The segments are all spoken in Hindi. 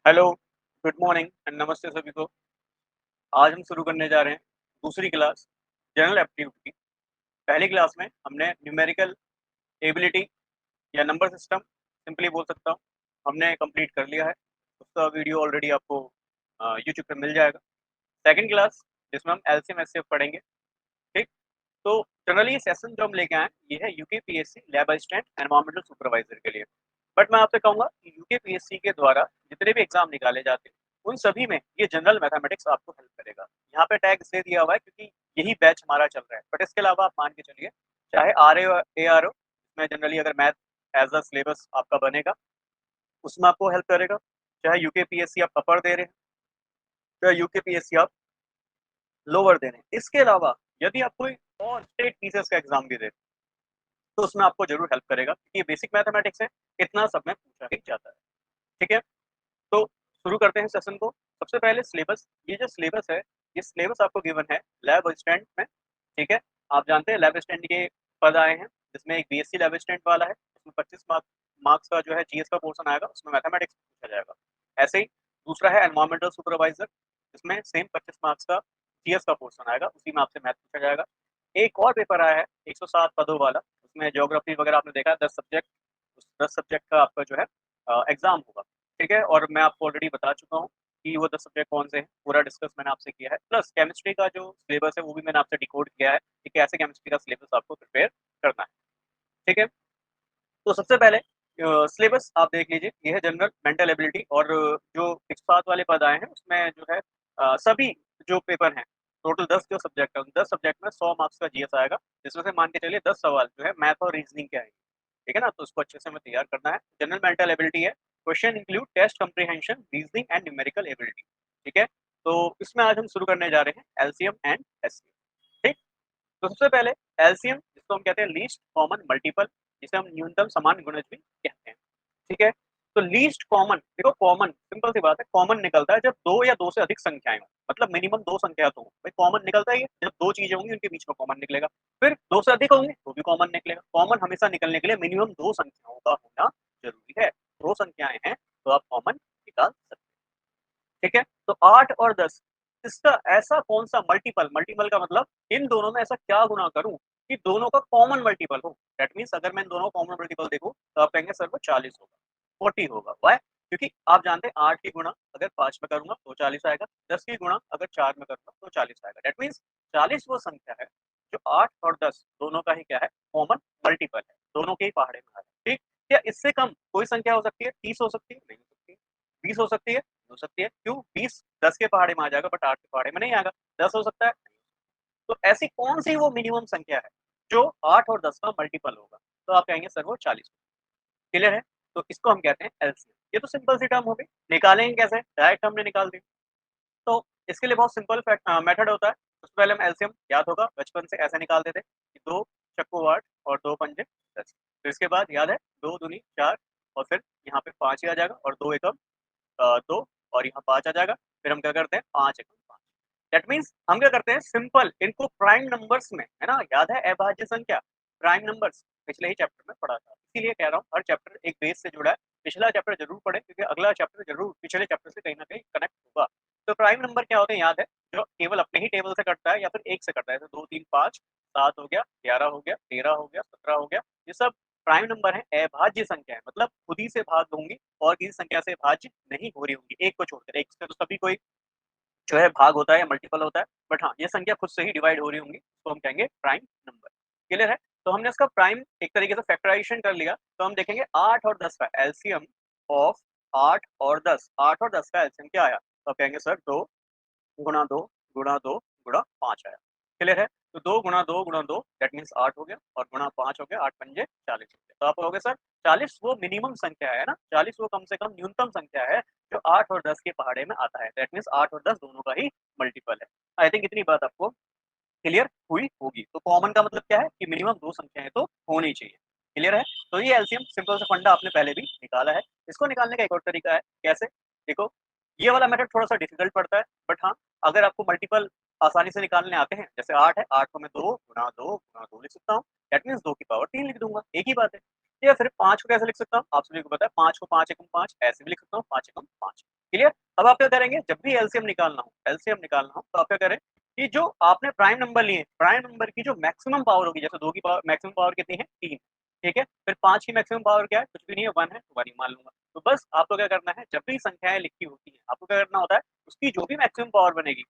हेलो, गुड मॉर्निंग एंड नमस्ते सभी को। आज हम शुरू करने जा रहे हैं दूसरी क्लास जनरल एप्टीट्यूड की। पहली क्लास में हमने न्यूमेरिकल एबिलिटी या नंबर सिस्टम सिंपली बोल सकता हूँ, हमने कंप्लीट कर लिया है। उसका वीडियो ऑलरेडी आपको यूट्यूब पे मिल जाएगा। सेकंड क्लास जिसमें हम एलसीएम एचसीएफ पढ़ेंगे। ठीक, तो जनरली ये सेशन जो हम लेके आए ये है UKPSC lab assistant environmental supervisor के लिए। बट मैं आपसे कहूंगा कि यूकेपीएससी के द्वारा जितने भी एग्जाम निकाले जाते हैं उन सभी में ये जनरल मैथमेटिक्स आपको हेल्प करेगा। यहाँ पे टैग इसलिए दिया हुआ है क्योंकि यही बैच हमारा चल रहा है। बट इसके अलावा आप मान के चलिए, चाहे आर ए आर हो, इसमें जनरली अगर मैथ एज अ सिलेबस आपका बनेगा उसमें आपको हेल्प करेगा। चाहे यूकेपीएससी आप अपर दे रहे हैं, चाहे यूकेपीएससी आप लोअर दे रहे हैं। इसके अलावा यदि आप कोई और स्टेट पीसीएस का एग्जाम भी दे रहे हैं तो उसमें आपको जरूर हेल्प करेगा क्योंकि ये बेसिक मैथमेटिक्स है, इतना सब में पूछा ही जाता है। ठीक है, तो शुरू करते हैं सेशन को। सबसे पहले सिलेबस, ये जो सिलेबस है ये सिलेबस आपको गिवन है लैब असिस्टेंट में। ठीक है, आप जानते हैं लैब असिस्टेंट के पद आए हैं जिसमें एक बीएससी लैब असिस्टेंट वाला है, उसमें 25 मार्क्स का जो है जीएस का पोर्शन आएगा, उसमें मैथमेटिक्स पूछा जाएगा। ऐसे ही दूसरा है एनवायरमेंटल सुपरवाइजर, जिसमें सेम 25 मार्क्स का जीएस का पोर्शन आएगा, उसी में आपसे मैथ पूछा जाएगा। एक और पेपर आया है 107 पदों वाला, उसमें ज्योग्राफी वगैरह आपने देखा है 10 सब्जेक्ट, उस 10 सब्जेक्ट का आपका जो है एग्जाम होगा। ठीक है, और मैं आपको ऑलरेडी बता चुका हूँ कि वो 10 सब्जेक्ट कौन से हैं, पूरा डिस्कस मैंने आपसे किया है। प्लस केमिस्ट्री का जो सिलेबस है वो भी मैंने आपसे डिकोड किया है कि कैसे केमिस्ट्री का सिलेबस आपको प्रिपेयर करना है। ठीक है, तो सबसे पहले सिलेबस आप देख लीजिए, ये है जनरल मेंटल एबिलिटी। और जो 107 वाले पद आए हैं उसमें जो है सभी जो पेपर हैं, टोटल 10 जो सब्जेक्ट है उन 10 सब्जेक्ट में 100 मार्क्स का जीएस आएगा, जिसमें से मान के चलिए 10 सवाल जो है मैथ और रीजनिंग के आएंगे। ठीक है ना, तो उसको अच्छे से हमें तैयार करना है। जनरल मेंटल एबिलिटी है, question include test comprehension reasoning and numerical ability. ठीक है, तो इसमें आज हम शुरू करने जा रहे हैं एलसीएम एंड एचसीएम। ठीक, तो सबसे पहले एलसीएम, जिसको हम कहते हैं लीस्ट कॉमन मल्टीपल, जिसे हम न्यूनतम समान गुणज भी कहते हैं। ठीक है, तो लीस्ट कॉमन, देखो कॉमन सिंपल सी बात है, कॉमन निकलता है जब दो या दो से अधिक संख्याएं हो, मतलब मिनिमम दो संख्या तो हो। भाई कॉमन निकलता ही है जब दो चीजें होंगी उनके बीच में कॉमन निकलेगा। फिर दो से अधिक होंगे तो भी कॉमन निकलेगा। कॉमन हमेशा निकलने के लिए मिनिमम दो संख्याओं का होना जरूरी है। दो संख्याएं हैं तो आप कॉमन निकाल सकते हैं। ठीक है, तो 8 और 10, इसका ऐसा कौन सा मल्टीपल, मल्टीपल का मतलब इन दोनों में ऐसा क्या गुना करूं कि दोनों का कॉमन मल्टीपल हो। दैट मीन्स अगर मैं इन दोनों कॉमन मल्टीपल देखूं तो आप कहेंगे सर वो 40 होगा, 40 होगा। वाई? क्योंकि आप जानते हैं 8 की गुणा अगर 5 में करूंगा तो 40 आएगा, 10 की गुणा अगर 4 में करूंगा तो 40 आएगा। दैट मीन्स 40 वो संख्या है जो 8 और 10 दोनों का ही क्या है, कॉमन मल्टीपल है, दोनों के ही पहाड़े में आ रहा है। ठीक, क्या इससे कम कोई संख्या हो सकती है? 30 हो सकती है? नहीं हो सकती। 20 हो सकती है? हो सकती है। क्यों? 20 10 के पहाड़े में आ जाएगा बट 8 के पहाड़े में नहीं आएगा। 10 हो सकता है? तो ऐसी कौन सी वो मिनिमम संख्या है जो 8 और 10 का मल्टीपल होगा? तो आप कहेंगे सर वो 40। क्लियर है? तो इसको हम कहते हैं एलसीएम। ये तो सिंपल सी टर्म हो गई। निकालेंगे कैसे? डायरेक्ट हमने निकाल दी। तो इसके लिए बहुत सिंपल मेथड होता है। उससे पहले हम एलसीएम याद होगा बचपन से ऐसे निकालते थे कि 2 चक्कू 8 और 2 पंजे 10। फिर इसके बाद याद है 2 दूनी 4 और फिर यहाँ पे 5 ही आ जाएगा और 2 एकम 2 और यहाँ 5 आ जाएगा। फिर हम क्या करते हैं 5 एकम 5। दैट मीन्स हम क्या करते हैं, सिंपल इनको प्राइम नंबर्स में, है ना, याद है अभाज्य संख्या प्राइम नंबर्स पिछले ही चैप्टर में पढ़ा था, इसीलिए कह रहा हूँ हर चैप्टर एक बेस से जुड़ा है। पिछला चैप्टर जरूर पढ़े क्योंकि अगला चैप्टर जरूर पिछले चैप्टर से कहीं ना कहीं कनेक्ट होगा। तो प्राइम नंबर क्या होते हैं याद है, जो केवल अपने ही टेबल से कटता है या फिर एक से कटता है। तो 2 3 5 7 हो गया, 11 हो गया, 13 हो गया, 17 हो गया, ये सब प्राइम नंबर है, अभाज्य संख्या है, मतलब खुद ही से भाग होंगी और किसी संख्या से भाज्य नहीं हो रही होंगी। एक को छोड़कर, एक से तो सभी कोई जो है भाग होता है या मल्टीपल होता है, बट हाँ ये संख्या खुद से ही डिवाइड हो रही होंगी तो हम कहेंगे प्राइम नंबर। क्लियर है? तो हमने इसका प्राइम एक तरीके से फैक्टराइजेशन कर लिया, तो हम देखेंगे 8 और 10 का एलसीएम ऑफ 8 और 10, 8 और 10 का एलसीएम क्या आया? तो आप कहेंगे सर 2 गुणा 2 गुणा 2 गुणा 5 आया। क्लियर है? तो 2 गुणा 2 गुणा 2 दैट मीन्स 8 हो गया और गुणा 5 हो गया, 8 पंजे 40 हो गया। तो आप कहोगे सर 40 वो मिनिमम संख्या है ना, 40 वो कम से कम न्यूनतम संख्या है जो 8 और 10 के पहाड़े में आता है। दैट मीन्स 8 और 10 दोनों का ही मल्टीपल है। आई थिंक इतनी बात आपको क्लियर हुई होगी। तो कॉमन का मतलब क्या है कि मिनिमम दो संख्याएं तो होनी चाहिए। क्लियर है? तो ये एलसीएम सिंपल सा फंडा आपने पहले भी निकाला है। इसको निकालने का एक और तरीका है, कैसे? देखो, ये वाला मेथड थोड़ा सा डिफिकल्ट पड़ता है, बट हाँ अगर आपको मल्टीपल आसानी से निकालने आते हैं, जैसे 8 है, 8 को मैं 2 गुणा 2 गुणा 2 लिख सकता हूँ। दैट मीन्स 2 की पावर 3 लिख दूंगा, एक ही बात है। या फिर 5 को कैसे लिख सकता हूँ? आप सभी को पता है 5 को 5 एकम 5 ऐसे भी लिख सकता हूँ, 5 एकम 5। क्लियर। अब आप क्या करेंगे, जब भी एलसीएम निकालना हो तो आप क्या करें कि जो आपने प्राइम नंबर लिए, प्राइम नंबर की जो मैक्सिमम पावर होगी, जैसे 2 की पावर मैक्सिमम पावर कितनी है 3, ठीक है, फिर 5 की मैक्सिमम पावर क्या है, कुछ भी नहीं है 1 है, तो 1 ही मान लूंगा। तो बस आपको क्या करना है, जब भी संख्याएं लिखी होती है आपको क्या करना होता है, उसकी जो भी मैक्सिमम पावर बनेगी,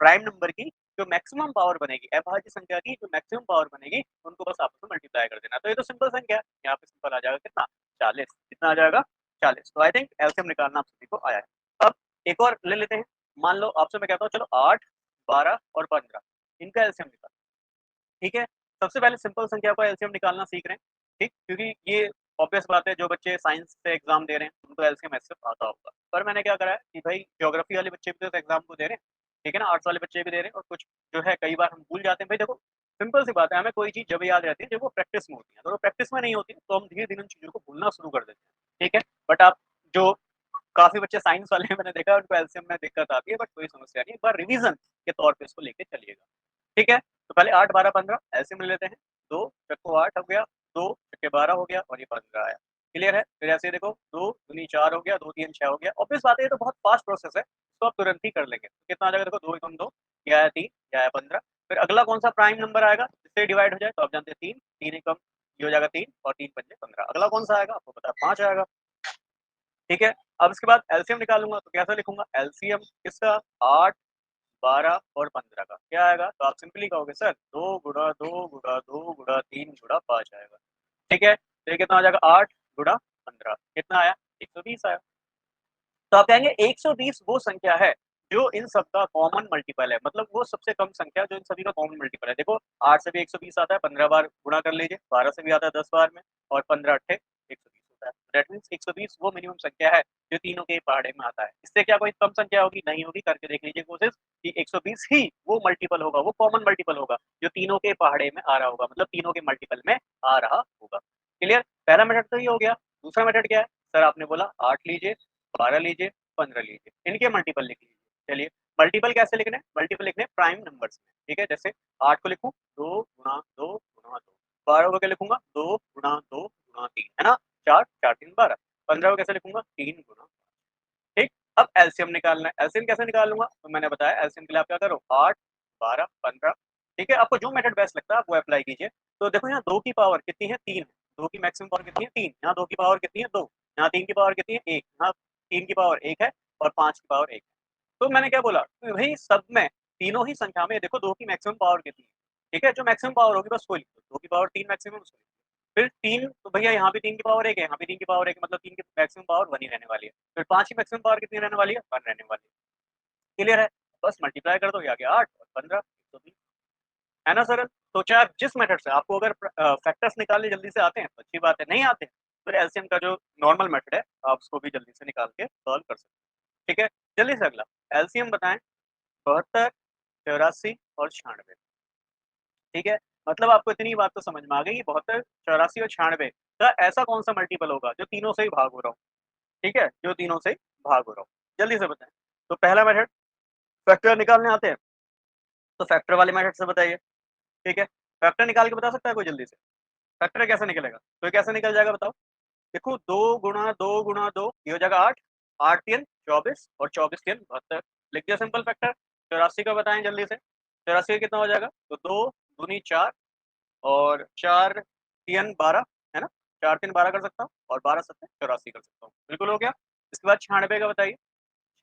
प्राइम नंबर की जो मैक्सिमम पावर बनेगी, अभाज्य संख्या की जो मैक्सिमम पावर बनेगी, उनको बस आपस में मल्टीप्लाई कर देना। तो ये तो सिंपल संख्या है, यहाँ पे सिंपल आ जाएगा कितना 40, कितना आ जाएगा 40। तो आई थिंक एलसीएम निकालना आप सभी को आया है। अब एक और ले लेते हैं, मान लो आपसे मैं कहता हूँ चलो 8, 12 और 15 इनका एलसीएम निकाल, ठीक है। सबसे पहले सिंपल संख्या का एलसीएम निकालना सीख रहे हैं, ठीक, क्योंकि ये ऑब्वियस बात है, जो बच्चे साइंस से एग्जाम दे रहे हैं उनको एलसीएम ऐसे आता होगा। पर मैंने क्या करा है कि भाई ज्योग्राफी वाले बच्चे भी तो एग्जाम को दे रहे हैं, ठीक है ना, आर्ट्स वाले बच्चे भी दे रहे हैं, और कुछ जो है कई बार हम भूल जाते हैं। भाई देखो सिंपल सी बात है, हमें कोई चीज जब याद रहती है जब वो प्रैक्टिस में होती है, तो वो प्रैक्टिस में नहीं होती तो हम धीरे धीरे उन चीजों को भूलना शुरू कर देते हैं, ठीक है। बट आप जो काफी बच्चे साइंस वाले हैं मैंने देखा है, उनको एलसीएम में दिक्कत आती है, बट कोई समस्या नहीं, एक बार रिवीजन के तौर पे इसको लेके चलिएगा, ठीक है। तो पहले 8, 12, 15 ऐसे मिल लेते हैं, 2 चक्को 8 हो गया, 2 छक्के 12 हो गया, और ये 15 आया, क्लियर है। फिर ऐसे देखो 2 दूनी 4 हो गया, 2 3 6 हो गया। ऑब्वियस बात है ये तो बहुत फास्ट प्रोसेस है, तो आप तुरंत ही कर लेंगे। तो कितना आ जाएगा, देखो 2 एकम 2, ये आया 3, ये आया 15। फिर अगला कौन सा प्राइम नंबर आएगा जिससे डिवाइड हो जाए, तो आप जानते हैं 3, 3 एकम ये हो जाएगा 3, और 3 पंजे 15। अगला कौन सा आएगा आपको पता है, 5 आएगा, ठीक है। अब इसके बाद एलसीएम निकालूंगा, तो कैसे लिखूंगा एलसीएम किसका, 8, 12 और 15 का क्या आएगा, तो आप सिंपली कहोगे सर 2 गुणा 2 गुणा 2 गुणा 3 गुणा 5 आएगा, ठीक है। तो ये कितना आ जाएगा, 8 गुणा 15 कितना आया, 120 आया। तो आप कहेंगे 120 वो संख्या है जो इन सब का कॉमन मल्टीपल है, मतलब वो सबसे कम संख्या जो इन सभी का कॉमन मल्टीपल है। देखो 8 से भी 120 आता है, 15 बार गुणा कर लीजिए, 12 से भी आता है 10 बार में, और 15 अट्ठे 120 होता है। दैट मीन्स 120 वो मिनिमम संख्या है जो तीनों के पहाड़े में आता है। इससे क्या कोई कम संख्या होगी, नहीं होगी, करके देख लीजिए कोशिश कि 120 ही वो मल्टीपल होगा, वो कॉमन मल्टीपल होगा जो तीनों के पहाड़े में आ रहा होगा, मतलब तीनों के मल्टीपल में आ रहा होगा, क्लियर। पहला मेथड तो ये हो गया। दूसरा मेथड क्या है, सर आपने बोला 8 लीजिए, 12 लीजिए, 15 लीजिए, इनके मल्टीपल लिख लीजिए। चलिए मल्टीपल कैसे लिखने हैं, मल्टीपल लिखने प्राइम नंबर्स में, ठीक है। जैसे 8 को लिखूं 2 गुणा 2 गुणा 2, 12 को क्या लिखूंगा 2 गुणा 2 गुणा 3, है ना, 4 4 3 12। 15 को कैसे लिखूंगा 3 गुणा, ठीक। अब एलसीएम निकालना है, एलसीएम कैसे निकालूंगा, तो मैंने बताया एलसीएम के लिए आप क्या करो 8, 12, 15, ठीक है। आपको जो मेथड बेस्ट लगता है आप वो अप्लाई कीजिए। तो देखो यहाँ 2 की पावर कितनी है 3 है, 2 की मैक्सिमम पावर कितनी है 3, यहाँ 2 की पावर कितनी है 2, यहाँ 3 की पावर कितनी है 1, यहाँ 3 की पावर 1 है, और 5 की पावर 1 है। तो मैंने क्या बोला कि भाई सब में तीनों ही संख्या में देखो 2 की मैक्सिमम पावर कितनी है, ठीक है, जो मैक्सिमम पावर होगी बस वो लिखो, 2 की पावर 3 मैक्सिमम उसको लिखो। फिर 3 तो भैया यहाँ भी 3 की पावर 1 है, यहाँ भी 3 की पावर 1 है, मतलब 3 की मैक्सिमम पावर 1 ही रहने वाली है। फिर 5 की मैक्सिमम पावर कितनी रहने वाली है, 1 रहने वाली है, क्लियर है। बस मल्टीप्लाई कर दो, ये आ गया 8 और 15, 120, है ना सरल। तो चाहे आप जिस मेथड से, आपको अगर फैक्टर्स निकालने जल्दी से आते हैं तो अच्छी बात है, नहीं आते हैं फिर एलसीएम का जो नॉर्मल मेथड है आप उसको भी जल्दी से निकाल के सॉल्व कर सकते हैं, ठीक है। जल्दी से अगला एलसीएम बताएं, 72, 84 और 96, ठीक है। मतलब आपको इतनी बात तो समझ में आ गई कि 72, 84 और 96 का ऐसा कौन सा मल्टीपल होगा जो तीनों से ही भाग हो रहा हो, ठीक है, जो तीनों से ही भाग हो रहा हो। जल्दी से बताएं। तो पहला मेथड फैक्टर निकालने आते हैं तो फैक्टर वाले मेथड से बताइए, ठीक है। फैक्टर निकाल के बता सकता है कोई जल्दी से, फैक्टर कैसे निकलेगा, तो ये कैसे निकल जाएगा बताओ। देखो 2 गुणा 2 गुणा 2 ये हो जाएगा 8, 8 3 24, और 24 3 72, लिख दिया सिंपल फैक्टर। 84 का बताएं जल्दी से, 84 का कितना हो जाएगा, तो 2 दूनी 4, और 4 3 12, है ना, 4 3 12 कर सकता हूँ, और 12 7 84 कर सकता हूँ, बिल्कुल हो गया। इसके बाद 96 का बताइए,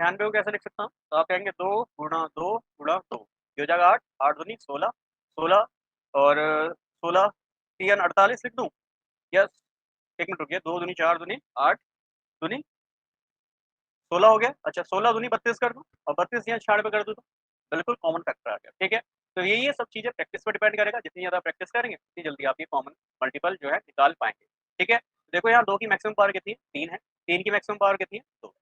96 को कैसे लिख सकता हूँ, तो आप कहेंगे 2 गुणा 2 गुणा 2 ये हो जाएगा 8, 8 दूनी 16, 16, और 16 3 48 लिख दूँ, यस। एक मिनट रुकिए, 2 दूनी 4 दूनी 8 दूनी 16 हो गया, अच्छा 16 दूनी 32 कर दूं, और 32 यहाँ 96 कर दूं, तो बिल्कुल कॉमन फैक्टर आ गया, ठीक है। तो ये सब चीजें प्रैक्टिस पर डिपेंड करेगा, जितनी ज्यादा प्रैक्टिस करेंगे उतनी जल्दी आप ये कॉमन मल्टीपल जो है निकाल पाएंगे, ठीक है। देखो यहाँ 2 की मैक्सिमम पावर कितनी है 3 है, 3 की मैक्सिमम पावर कितनी है 2 है,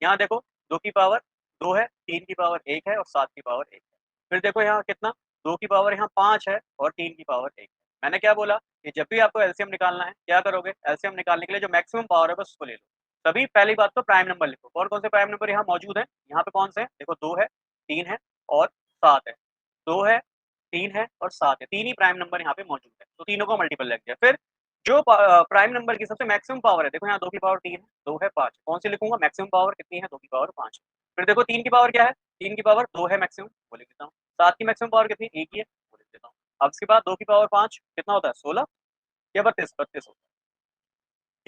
यहाँ देखो 2 की पावर 2 है, 3 की पावर 1 है, और 7 की पावर 1 है। फिर देखो यहाँ कितना, 2 की पावर यहाँ 5 है, और 3 की पावर 1 है। मैंने क्या बोला कि जब भी आपको एलसीएम निकालना है क्या करोगे, एलसीएम निकालने के लिए जो मैक्सिमम पावर है बस उसको ले लो। तभी पहली बात तो प्राइम नंबर लिखो, कौन-कौन से प्राइम नंबर यहाँ मौजूद हैं, यहाँ पे कौन से हैं, देखो 2 है, 3 है, और 7 है। 2 है, 3 है, और 7 है, 3 ही प्राइम नंबर यहाँ पे मौजूद है, तो तीनों को मल्टीपल लग गया। फिर जो प्राइम नंबर की सबसे मैक्सिमम पावर है, देखो यहाँ 2 की पावर 3 है, 2 है 5, कौन सी लिखूंगा? मैक्सिमम पावर कितनी है? 2 की पावर 5। फिर देखो 3 की पावर क्या है? 3 की पावर 2 है मैक्सिमम, वो लिख देता हूँ। 7 की मैक्सिमम पावर कितनी? 1 ही है, वो लिख देता हूँ। अब इसके बाद 2 की पावर 5 कितना होता है? 16 या 32? 32 होता है।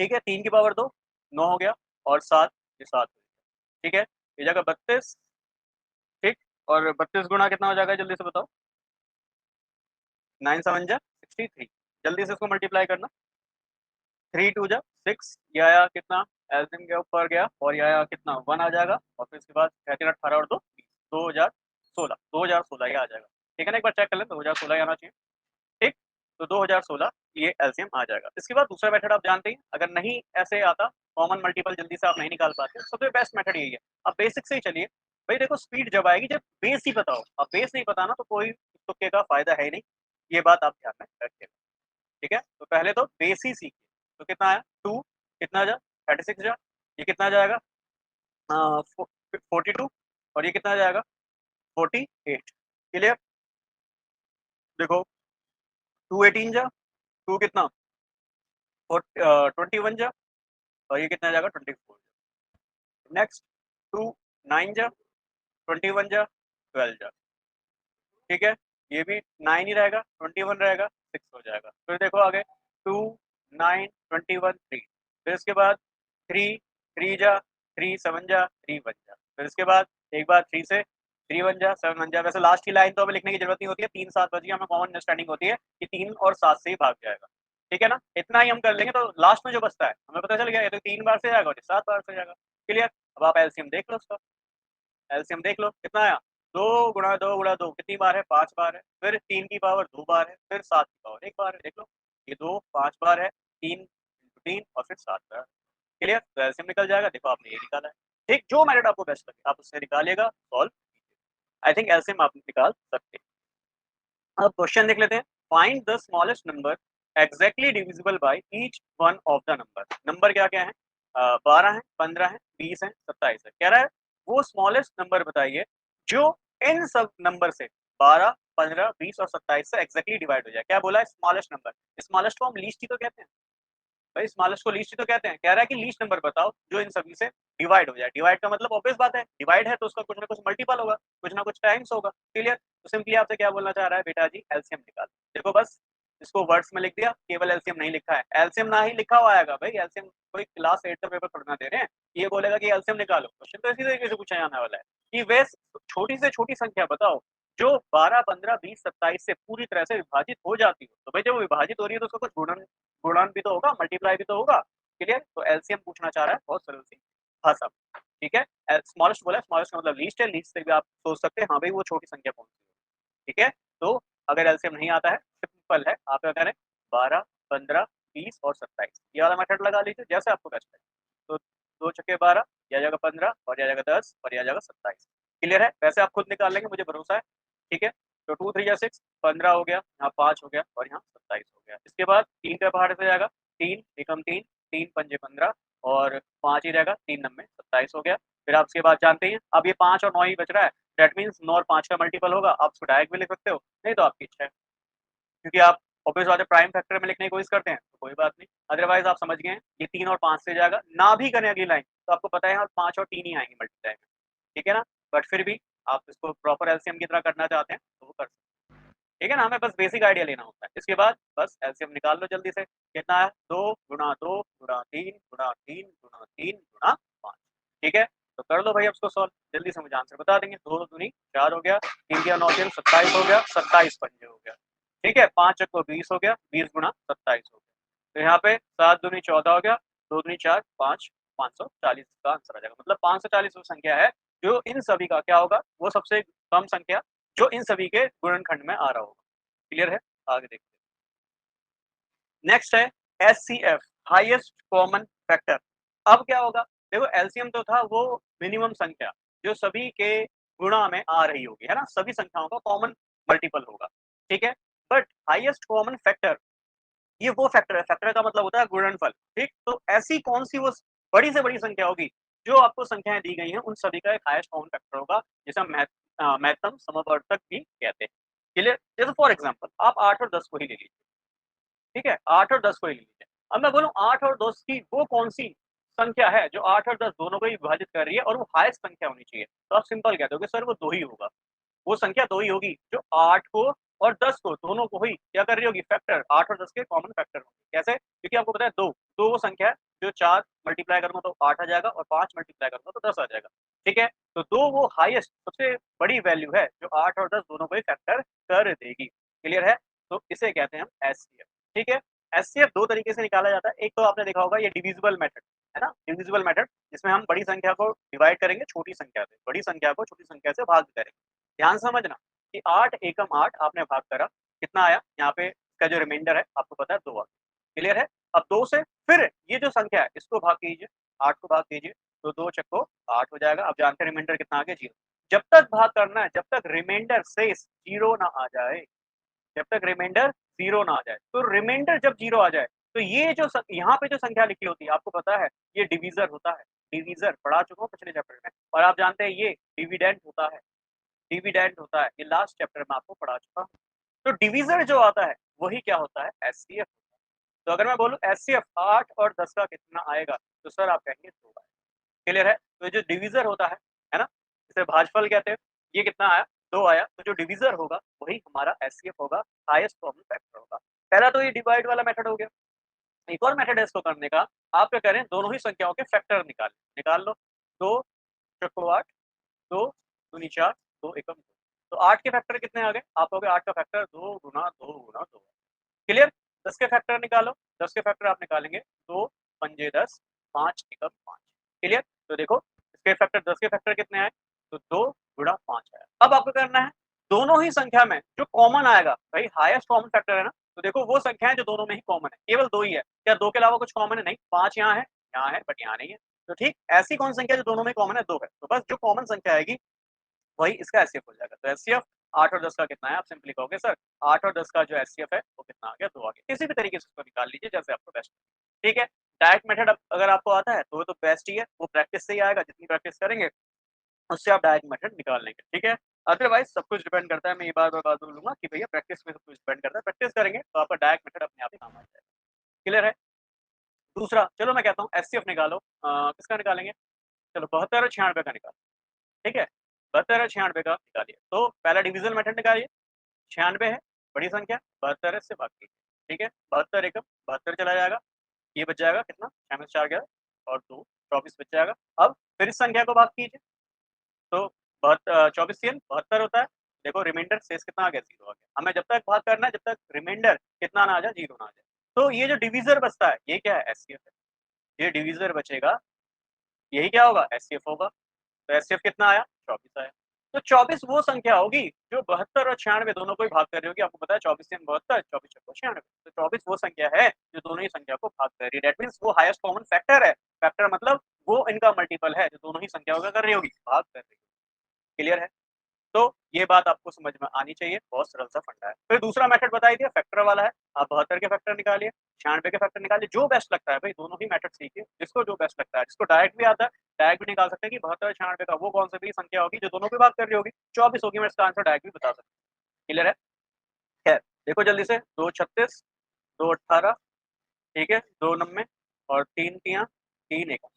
ठीक है, 3 की पावर 2 9 हो गया, और 7 ये 7 हो गया। ठीक है, ये जगह 32। ठीक, और 32 गुणा कितना हो जाएगा? जल्दी से बताओ। 9 7 जा 63। जल्दी से इसको मल्टीप्लाई करना। 3 2 जा 6, ये आया कितना? एल्सियम के ऊपर गया, और ये आया कितना? 1 आ जाएगा, और फिर इसके बाद 33 18 और 2 2016, 2016 ये आ जाएगा। ठीक है ना, एक बार चेक कर लें, 2016 आना चाहिए। ठीक, तो 2016 ये एल्सियम आ जाएगा। इसके बाद दूसरा मेथड आप जानते हैं, अगर नहीं ऐसे आता, कॉमन मल्टीपल जल्दी से आप नहीं निकाल पाते, सबसे बेस्ट मेथड यही है। अब बेसिक से ही चलिए भाई। देखो स्पीड जब आएगी जब बेस ही पता हो। अब बेस नहीं पता ना, तो कोई तुक्के का फायदा है ही नहीं। ये बात आप ध्यान में रखिएगा। ठीक है, तो पहले तो बेस ही सीखिए। तो कितना आया? 2 कितना जा? 36 जा। ये कितना जाएगा? 42। और ये कितना जाएगा? 48। क्लियर? देखो 2 18 जा, 2 कितना? 21 जा, और ये कितना जाएगा? 24। नेक्स्ट 2 9 जा, 21 जा, 12 जा। ठीक है, ये भी 9 ही रहेगा, 21 रहेगा, 6 हो जाएगा। फिर देखो आगे 2 9 21 3। फिर इसके बाद 3 3 जा, 3 7 जा, 3 1 जा। फिर इसके बाद एक बार 3 से 3 1 जा, 7 1 जा। वैसे लास्ट की लाइन तो हमें लिखने की जरूरत नहीं होती है, 3 7 बच गया, हमें कॉमन अंडरस्टैंडिंग होती है कि 3 और 7 से ही भाग जाएगा। ठीक है ना, इतना ही हम कर लेंगे, तो लास्ट में जो बचता है हमें पता चल गया, ये तो 3 बार से जाएगा और 7 बार से जाएगा। क्लियर? अब आप एलसीएम देख लो उसका। एलसीएम देख लो कितना आया? 2 गुणा 2 कितनी बार है? 5 बार है। फिर 3 की पावर 2 बार है, फिर 7 की पावर 1 बार है। देख लो, ये 2 5 बार है, 3 3 और फिर 7 बार। क्लियर? तो एलसीएम निकल जाएगा। देखो आपने ये निकाला है। ठीक, जो मेथड आपको बेस्ट लगे आप उससे निकालिएगा, सॉल्व। आई थिंक एलसीएम आप निकाल सकते हैं। अब क्वेश्चन देख लेते हैं। Find the smallest number exactly divisible by each one of the number. Number क्या क्या है? 12 है, 15 है, 20 है, 27 है। कह रहा है वो स्मॉलेस्ट नंबर बताइए जो इन सब नंबर से 12 15 20 और 27 से एग्जैक्टली डिवाइड हो जाए। क्या बोला है? Smallest number. स्मॉलेस्ट को हम लीस्ट ही तो कहते हैं भाई, स्मॉलेस्ट को लीस्ट ही तो कहते हैं। कह रहा है कि लीस्ट नंबर बताओ जो इन सभी से डिवाइड हो जाए। डिवाइड का मतलब ऑब्वियस बात है, डिवाइड है तो उसका कुछ ना कुछ मल्टीपल होगा, कुछ ना कुछ टाइम्स होगा। क्लियर? तो सिंपली आपसे क्या बोलना चाह रहा है? बेटा जी एलसीएम निकाल। देखो बस इसको वर्ड्स में लिख दिया, केवल एलसीएम नहीं लिखा है। एलसीएम ना ही लिखा हुआ आएगा भाई। एलसीएम कोई क्लास 8 का पेपर पढ़ना दे रहे हैं, ये बोलेगा कि एलसीएम निकालो, क्वेश्चन तो इसी तरीके से पूछा जाने वाला है कि वे छोटी से छोटी संख्या बताओ जो 12 15 20 27 से पूरी तरह से विभाजित हो जाती हो। तो भाई जब वो विभाजित हो रही है तो उसका कुछ गुणन गुणन भी तो होगा, मल्टीप्लाई भी तो होगा। क्लियर? तो एलसीएम पूछना चाह रहा है, बहुत सरल सी भाषा में। ठीक है, स्मॉलेस्ट बोला, स्मॉलेस्ट का मतलब लीस्ट है। लीस्ट से भी आप सोच सकते हैं हाँ भाई वो छोटी संख्या कौन सी है। ठीक है, तो अगर एलसीएम नहीं आता है, सिंपल है, आप क्या करें? 12 15 20 और 27 ये वाला मेथड लगा लीजिए, जैसे आपको बेस्ट है। तो 2 छक्के 12, यह जाएगा 15, और यह जाएगा 10, और यह जाएगा 27। क्लियर है? वैसे आप खुद निकाल लेंगे, मुझे भरोसा है। ठीक है, तो 2 3 या 6 15 हो गया, यहाँ 5 हो गया, और यहाँ 27 हो गया। इसके बाद 3 का बाहर से जाएगा, 3 एकम 3, 3 पंजे 15, और 5 ही रहेगा, 3 नंबे 27 हो गया। फिर आप इसके बाद जानते हैं अब ये 5 और 9 ही बच रहा है। दैट मीन्स 9 और 5 का मल्टीपल होगा। आप उसको डायरेक्ट भी लिख सकते हो, नहीं तो आपकी इच्छा है, क्योंकि आप ऑब्वियस बात है प्राइम फैक्टर में लिखने की कोशिश करते हैं तो कोई बात नहीं। अदरवाइज आप समझ गए हैं, ये 3 और 5 से जाएगा, ना भी करें अगली लाइन तो आपको पता है यहाँ 5 और 3 ही आएंगे मल्टीप्लाई में। ठीक है ना, बट फिर भी आप इसको प्रॉपर एलसीएम की तरह करना चाहते हैं तो वो कर सकते हैं। ठीक है ना, हमें बस बेसिक आइडिया लेना होता है। इसके बाद बस एलसीएम निकाल लो जल्दी से। कितना है? 2 गुणा 2 गुणा 3 गुणा 3 गुणा 5। ठीक है, तो कर लो भाई अब इसको सॉल्व। जल्दी से मुझे आंसर बता देंगे। 2 दूनी 4 हो गया, 3 या 9 3 27 हो गया, 27 पंजे हो गया। ठीक है, 5 को 20 हो गया, 20 गुणा 27 हो गया। तो यहाँ पे 7 दूनी 14 हो गया, 2 दूनी 4 5, 540 का आंसर आ जाएगा। मतलब 540 वो संख्या है जो इन सभी का क्या होगा? वो सबसे कम संख्या जो इन सभी के गुणनखंड में आ रहा होगा। क्लियर है? आगे देखते हैं। नेक्स्ट है एचसीएफ, हाईएस्ट कॉमन फैक्टर। अब क्या होगा? देखो एलसीएम तो था वो मिनिमम संख्या जो सभी के गुणा में आ रही होगी, है ना, सभी संख्याओं का कॉमन मल्टीपल होगा। ठीक है, बट हाईएस्ट कॉमन फैक्टर ये वो फैक्टर है, फैक्टर का मतलब होता है गुणनफल। ठीक, तो ऐसी कौन सी वो बड़ी से बड़ी संख्या होगी जो आपको संख्याएं दी गई हैं उन सभी का एक हाईएस्ट कॉमन फैक्टर होगा, जिसे हम महत्तम समवर्तक भी कहते हैं। क्लियर? जैसे फॉर एग्जांपल आप 8 और 10 को ही ले लीजिए। ठीक है, 8 और 10 को ही ले लीजिए। अब मैं बोलूँ 8 और 10 की वो कौन-सी संख्या है जो 8 और 10 दोनों को ही विभाजित कर रही है और वो हाईएस्ट संख्या होनी चाहिए। तो आप सिंपल कह दोगे सर वो 2 ही होगा। वो संख्या 2 ही होगी जो 8 को और 10 को दोनों को ही क्या कर रही होगी फैक्टर 8 और 10 के कॉमन फैक्टर होंगे। कैसे? क्योंकि आपको पता है 2, 2 वो संख्या है जो 4 मल्टीप्लाई करूँगा तो 8 आ जाएगा और 5 मल्टीप्लाई करूँगा तो 10 आ जाएगा। ठीक है? तो 2 वो हाईएस्ट सबसे बड़ी वैल्यू है जो 8 और 10 दोनों को ही फैक्टर कर देगी। क्लियर है? तो इसे कहते हैं हम एचसीएफ। ठीक है? एचसीएफ 2 तरीके से निकाला जाता है। एक तो आपने देखा होगा ये डिविजिबल मेथड, है ना? डिविजिबल मेथड जिसमें हम बड़ी संख्या को डिवाइड करेंगे छोटी संख्या से, बड़ी संख्या को छोटी संख्या से भाग करेंगे। ध्यान से समझना कि 8 एकम 8 आपने भाग करा, कितना आया? यहाँ पे इसका जो रिमाइंडर है आपको पता है 2 आ गया। क्लियर है? अब 2 से फिर ये जो संख्या है इसको भाग कीजिए, 8 को भाग कीजिए, तो 2 चक्को 8 हो जाएगा। अब जानते हैं रिमाइंडर कितना आ गया 0। जब तक भाग करना है, जब तक रिमाइंडर शेष 0 ना आ जाए, जब तक रिमाइंडर 0 ना आ जाए। तो रिमाइंडर जब 0 आ जाए, तो ये जो यहाँ पे जो संख्या लिखी होती है आपको पता है ये डिवीज़र होता है। डिवीज़र पढ़ा चुका हूँ पिछले चैप्टर में और आप जानते हैं ये डिविडेंड होता है। डिविडेंड होता है, ये लास्ट चैप्टर में आपको पढ़ा चुका हूँ। तो डिवीज़र जो आता है वही क्या होता है एचसीएफ। तो अगर मैं बोलूँ एचसीएफ 8 और 10 का कितना आएगा तो सर आप कहेंगे 2 आएगा। क्लियर है? तो ये जो डिवीज़र होता है ना? जिसे भाजफल कहते हैं, ये कितना आया? 2 आया, तो जो डिवीज़र होगा वही हमारा एचसीएफ होगा, हाईएस्ट कॉमन फैक्टर होगा। पहला तो ये डिवाइड वाला मेथड हो गया। एक और मेथड है इसको करने का, आप क्या करें दोनों ही संख्याओं के फैक्टर निकाल लो। 2 चौको 8, 2 दूनी 4, 2 एकम 2। तो 8 के फैक्टर कितने आ गए? आप कहोगे 8 का फैक्टर 2 गुना 2 गुना 2 है। क्लियर? 10 के फैक्टर निकालो, 10 के फैक्टर आप निकालेंगे 2 पंजे 10, 5 एकम 5। क्लियर? तो देखो इसके फैक्टर 10 के फैक्टर कितने आए? तो 2 गुणा 5 आया। अब आपको करना है दोनों ही संख्या में जो कॉमन आएगा, भाई हाईएस्ट कॉमन फैक्टर है ना, तो देखो वो संख्या है जो दोनों में ही कॉमन है, केवल 2 ही है। क्या 2 के अलावा कुछ कॉमन है? नहीं, 5 यहाँ है बट यहाँ नहीं है। तो ठीक ऐसी कौन संख्या जो दोनों में कॉमन है? 2 है। तो बस जो कॉमन संख्या आएगी वही इसका एचसीएफ हो जाएगा। तो एचसीएफ 8 और 10 का कितना है? आप सिंपली कहोगे सर 8 और 10 का जो एचसीएफ है वो कितना आ गया? 2 आ गया। किसी भी तरीके से उसको निकाल लीजिए जैसे आपको बेस्ट लगे। ठीक है? डायरेक्ट मेथड अगर आपको आता है तो वो तो बेस्ट ही है, वो प्रैक्टिस से ही आएगा, जितनी प्रैक्टिस करेंगे उससे आप डायरेक्ट मेथड निकाल लेंगे। ठीक है? अदरवाइज़ सब कुछ डिपेंड करता है, मैं ये बार-बार बोलूँगा कि भैया प्रैक्टिस पे सब कुछ डिपेंड करता है। प्रैक्टिस करेंगे तो आपका डायरेक्ट मेथड अपने आप ही काम आ जाएगा। क्लियर है? दूसरा चलो मैं कहता हूँ एचसीएफ निकालो किसका निकालेंगे? चलो 72 और 96 का निकालो। ठीक है? 72 और 96 का निकालिए। तो पहला डिवीज़न मेथड निकालिए। 96 है, बड़ी संख्या, 72 है, इससे भाग कीजिए, ठीक है? 72 एकम 72 चला जाएगा, ये बच जाएगा कितना? 6 में से 4 गया और 2 24 बच जाएगा। अब फिर इस संख्या को भाग कीजिए, तो 24 तियां 72 होता है, देखो रिमाइंडर शेष कितना आ गया? 0 आ गया। हमें जब तक भाग करना है, जब तक रिमाइंडर कितना ना आ जाए, 0 ना आ जाए। तो ये जो डिवीज़र बचता है, ये क्या है? एचसीएफ है। ये डिवीज़र बचेगा, यही क्या होगा? एचसीएफ होगा। तो एचसीएफ कितना आया? 24 आया। तो 24 वो संख्या होगी जो 72 और 96 दोनों को ही भाग कर रही होगी। आपको पता है 24 तियां 72, 24 चौको 96। तो 24 वो संख्या है जो दोनों ही संख्या को भाग कर रही है। दैट मीन्स वो हाईएस्ट कॉमन फैक्टर है। फैक्टर मतलब वो इनका मल्टीपल है जो दोनों ही संख्याओं का कर रही होगी, भाग कर रही होगी। क्लियर है? तो ये बात आपको समझ में आनी चाहिए, बहुत सरल सा फंडा है। फिर दूसरा मेथड बता ही दिया फैक्टर वाला है, आप 72 के फैक्टर निकालिए, 96 के फैक्टर निकालिए, जो बेस्ट लगता है भाई दोनों ही मेथड सीखिए, जिसको जो बेस्ट लगता है। जिसको डायरेक्ट भी आता है, डायरेक्ट भी निकाल सकते हैं कि 72 और 96 का वो कौन सी भी संख्या होगी जो दोनों पे भाग कर रही होगी, 24 होगी, मैं इसका आंसर डायरेक्ट भी बता सकता हूँ। क्लियर है? खैर, देखो जल्दी से 2 36, 2 18, ठीक है, 2 90 और 3 तियां 3 एकम,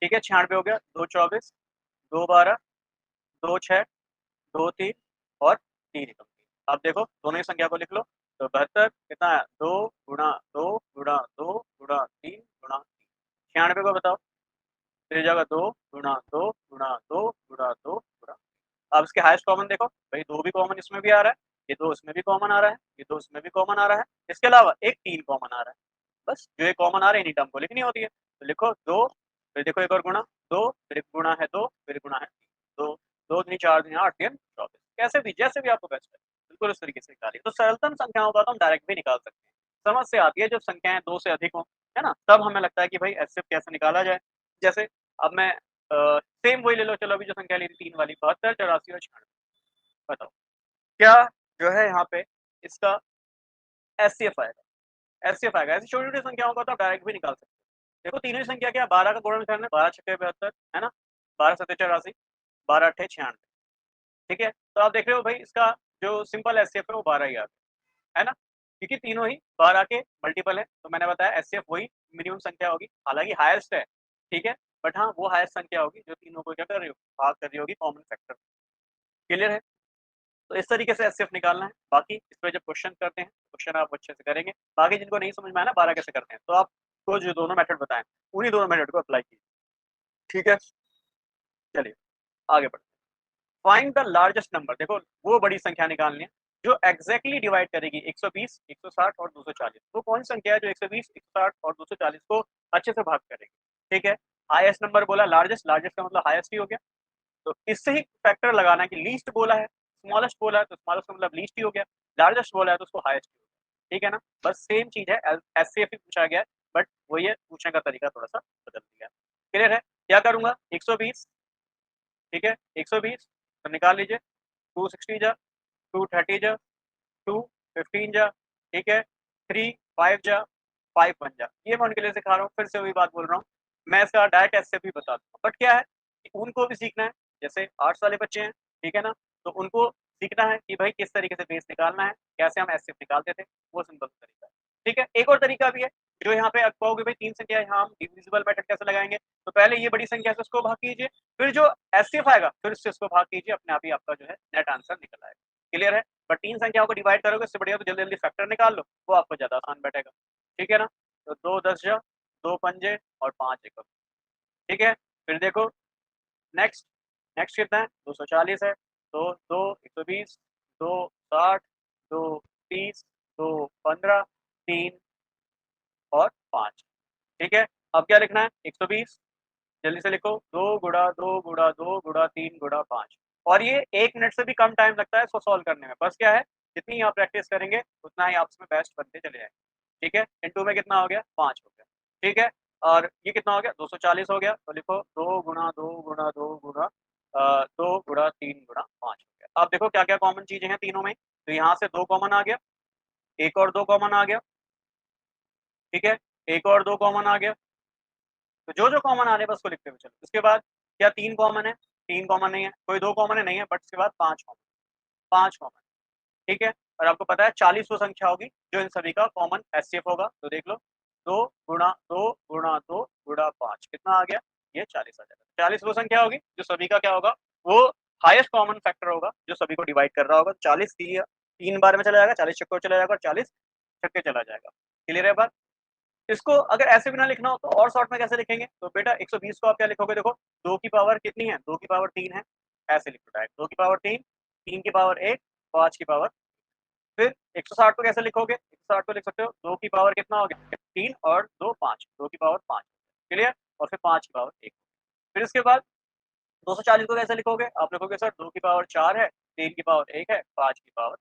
ठीक है, 96 हो गया, 2 24, 2 12, 2 6, 2 3 और 3 एकम। अब देखो दोनों ही संख्या को लिख लो, तो 72 कितना है? 2 गुणा 2 गुणा 2 गुणा 3 गुणा 3। 96 को बताओ, तो ये जाएगा 2 गुणा 2 गुणा 2 गुणा 2 गुणा। अब इसके हाईएस्ट कॉमन देखो, भाई 2 भी कॉमन इसमें भी आ रहा है, ये 2 इसमें भी कॉमन आ रहा है, ये 2 इसमें भी कॉमन आ रहा है, इसके अलावा एक 3 कॉमन आ रहा है। बस जो ये कॉमन आ रहे हैं इन्हीं टर्म को लिखनी होती है। तो लिखो 2, फिर देखो एक और गुणा 2, फिर एक गुणा है 2, फिर एक गुणा है 3। 2, 2 दूनी 4 दूनी 8, 3 24। कैसे भी जैसे भी आपको बेस्ट लगे, बिल्कुल इस तरीके से निकालिए। तो सरलतम संख्याओं का तो हम डायरेक्ट भी निकाल सकते हैं। समझ से आती है जब संख्याएँ 2 से अधिक हों, है ना? तब हमें लगता है कि भाई एचसीएफ कैसे निकाला जाए। जैसे अब मैं सेम वही ले लो, चलो अभी जो संख्या ली थी 3 वाली 72, 84 और 96। बताओ, क्या जो है यहाँ पे इसका एचसीएफ आएगा? एचसीएफ आएगा। ऐसी छोटी-छोटी संख्याओं का तो आप डायरेक्ट भी निकाल सकते हो। देखो तीनों ही संख्या क्या है, 12 का गुणन करना है, 12 छक्के 72, है ना? 12 सत्ते 84, 12 अट्ठे 96, ठीक है? तो आप देख रहे हो भाई इसका जो सिंपल एचसीएफ है वो 12 ही आ गया, है ना? क्योंकि तीनों ही 12 के मल्टीपल है। तो मैंने बताया एचसीएफ वही मिनिमम संख्या होगी, हालाँकि हाईएस्ट है, ठीक है? बट हाँ, वो हाईएस्ट संख्या होगी जो तीनों को क्या कर रही होगी, भाग कर रही होगी कॉमन फैक्टर। क्लियर है? तो इस तरीके से एचसीएफ निकालना है। बाकी इस पे जब क्वेश्चन करते हैं, क्वेश्चन आप अच्छे से करेंगे। बाकी जिनको नहीं समझ में आया ना 12 कैसे करते हैं, तो आपको जो दोनों मेथड बताएँ, उन्हीं दोनों मेथड को अप्लाई कीजिए। ठीक है? चलिए, आगे बढ़ते हैं। फाइंड द लार्जेस्ट नंबर, देखो वो बड़ी संख्या निकालनी है जो एग्जैक्टली डिवाइड करेगी 120, 160 और 240। वो कौन सी संख्या है जो 120, 160 और 240 को अच्छे से भाग करेगी? ठीक है, हाईएस्ट नंबर बोला, लार्जेस्ट, लार्जेस्ट का मतलब हाईएस्ट ही हो गया। तो इससे ही फैक्टर लगाना है कि लीस्ट बोला है, स्मॉलेस्ट बोला है तो स्मॉलेस्ट का मतलब लीस्ट ही हो गया, लार्जेस्ट बोला है तो उसको हाईएस्ट ही हो गया। ठीक है ना? बस सेम चीज है, एचसीएफ ही पूछा गया है, बट वो ये पूछने का तरीका थोड़ा सा बदल दिया है। क्लियर है? क्या करूंगा, 120, ठीक है, 120 तो निकाल लीजिए, 260 जा, 230 जा, 215 जा, ठीक है, 3 5 जा, 5 1 जा। ये मैं उनके लिए सिखा रहा हूँ, फिर से वही बात बोल रहा हूँ। मैं इसका डायरेक्ट ऐसे भी बता दूंगा, बट क्या है कि उनको भी सीखना है। जैसे आर्ट्स वाले बच्चे हैं, ठीक है ना, तो उनको सीखना है कि भाई किस तरीके से बेस निकालना है, कैसे हम ऐसे निकालते थे, वो सिंपल तरीका है। ठीक है, एक और तरीका भी है जो यहाँ पे आप कहोगे भाई तीन संख्या यहाँ हम डिविजिबल मेथड कैसे लगाएंगे, तो पहले ये बड़ी संख्या से उसको भाग कीजिए, फिर जो एचसीएफ आएगा फिर उससे इसको भाग कीजिए, अपने आप ही आपका जो है नेट आंसर निकल आएगा। क्लियर है? बट तीन संख्याओं को डिवाइड करोगे उससे बढ़िया तो जल्दी जल्दी फैक्टर निकाल लो, वो आपको ज्यादा आसान बैठेगा। ठीक है ना? तो 2 10 जा, 2 पंजे और 5 एकम। ठीक है, फिर देखो नेक्स्ट, नेक्स्ट कितना है, 240 है, तो 2 120, 2 60, 2 30, 2 15, 3 और 5। ठीक है, अब क्या लिखना है, 120, जल्दी से लिखो, 2 गुणा 2 गुणा 2 गुणा 3 गुणा 5। और ये 1 मिनट से भी कम टाइम लगता है इसको सॉल्व करने में। बस क्या है, जितनी आप प्रैक्टिस करेंगे उतना ही आपस में बेस्ट बनते चले जाएंगे। ठीक है, इनटू में कितना हो गया, 5 हो गया। ठीक है, और ये कितना हो गया, 240 हो गया, तो लिखो 2 गुणा 2 गुणा 2 गुणा 2 गुणा 3 गुणा 5 हो गया। अब देखो क्या क्या कॉमन चीजें हैं तीनों में, तो यहाँ से 2 कॉमन आ गया, एक और 2 कॉमन आ गया, ठीक है, एक और 2 कॉमन आ गया। तो जो जो कॉमन आ रहे हैं बस को लिखते हुए चलो। उसके बाद क्या 3 कॉमन है, 3 कॉमन नहीं है, कोई 2 कॉमन है नहीं है, बट उसके बाद 5 कॉमन, 5 कॉमन। ठीक है, और आपको पता है 40 वो संख्या होगी जो इन सभी का कॉमन एचसीएफ होगा। तो देख लो, 2 गुणा 2 गुणा 2 गुणा 5 कितना आ गया, ये 40 आ जाएगा। 40 वो संख्या होगी जो सभी का क्या होगा, वो हाईएस्ट कॉमन फैक्टर होगा जो सभी को डिवाइड कर रहा होगा। 40 तीन बार में चला जाएगा, 40 चक्कर चला जाएगा और 40 छक्के चला जाएगा। क्लियर है बात? इसको अगर ऐसे भी ना लिखना हो तो और शॉर्ट में कैसे लिखेंगे, तो बेटा 120 को आप क्या लिखोगे, देखो 2 की पावर कितनी है, 2 की पावर 3 है, ऐसे लिखो डायरेक्ट, 2 की पावर 3, 3 की पावर 1, 5 की पावर। फिर 160 को कैसे लिखोगे, 160 को लिख सकते हो 2 की पावर कितना हो गया, 3 और 2 5, 2 की पावर 5। क्लियर? और फिर 5 की पावर 1। फिर इसके बाद 240 को कैसे लिखोगे, आप लिखोगे सर 2 की पावर 4 है, 3 की पावर 1 है, 5 की पावर 1।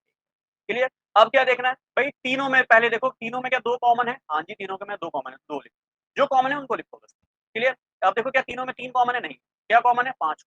क्लियर? अब क्या देखना है भाई, तीनों में पहले देखो, तीनों में क्या 2 कॉमन है, हाँ जी तीनों के में 2 कॉमन है, 2 लिखो, जो कॉमन है उनको लिखो बस। क्लियर? अब देखो क्या तीनों में 3 कॉमन है, नहीं, क्या कॉमन है, 5।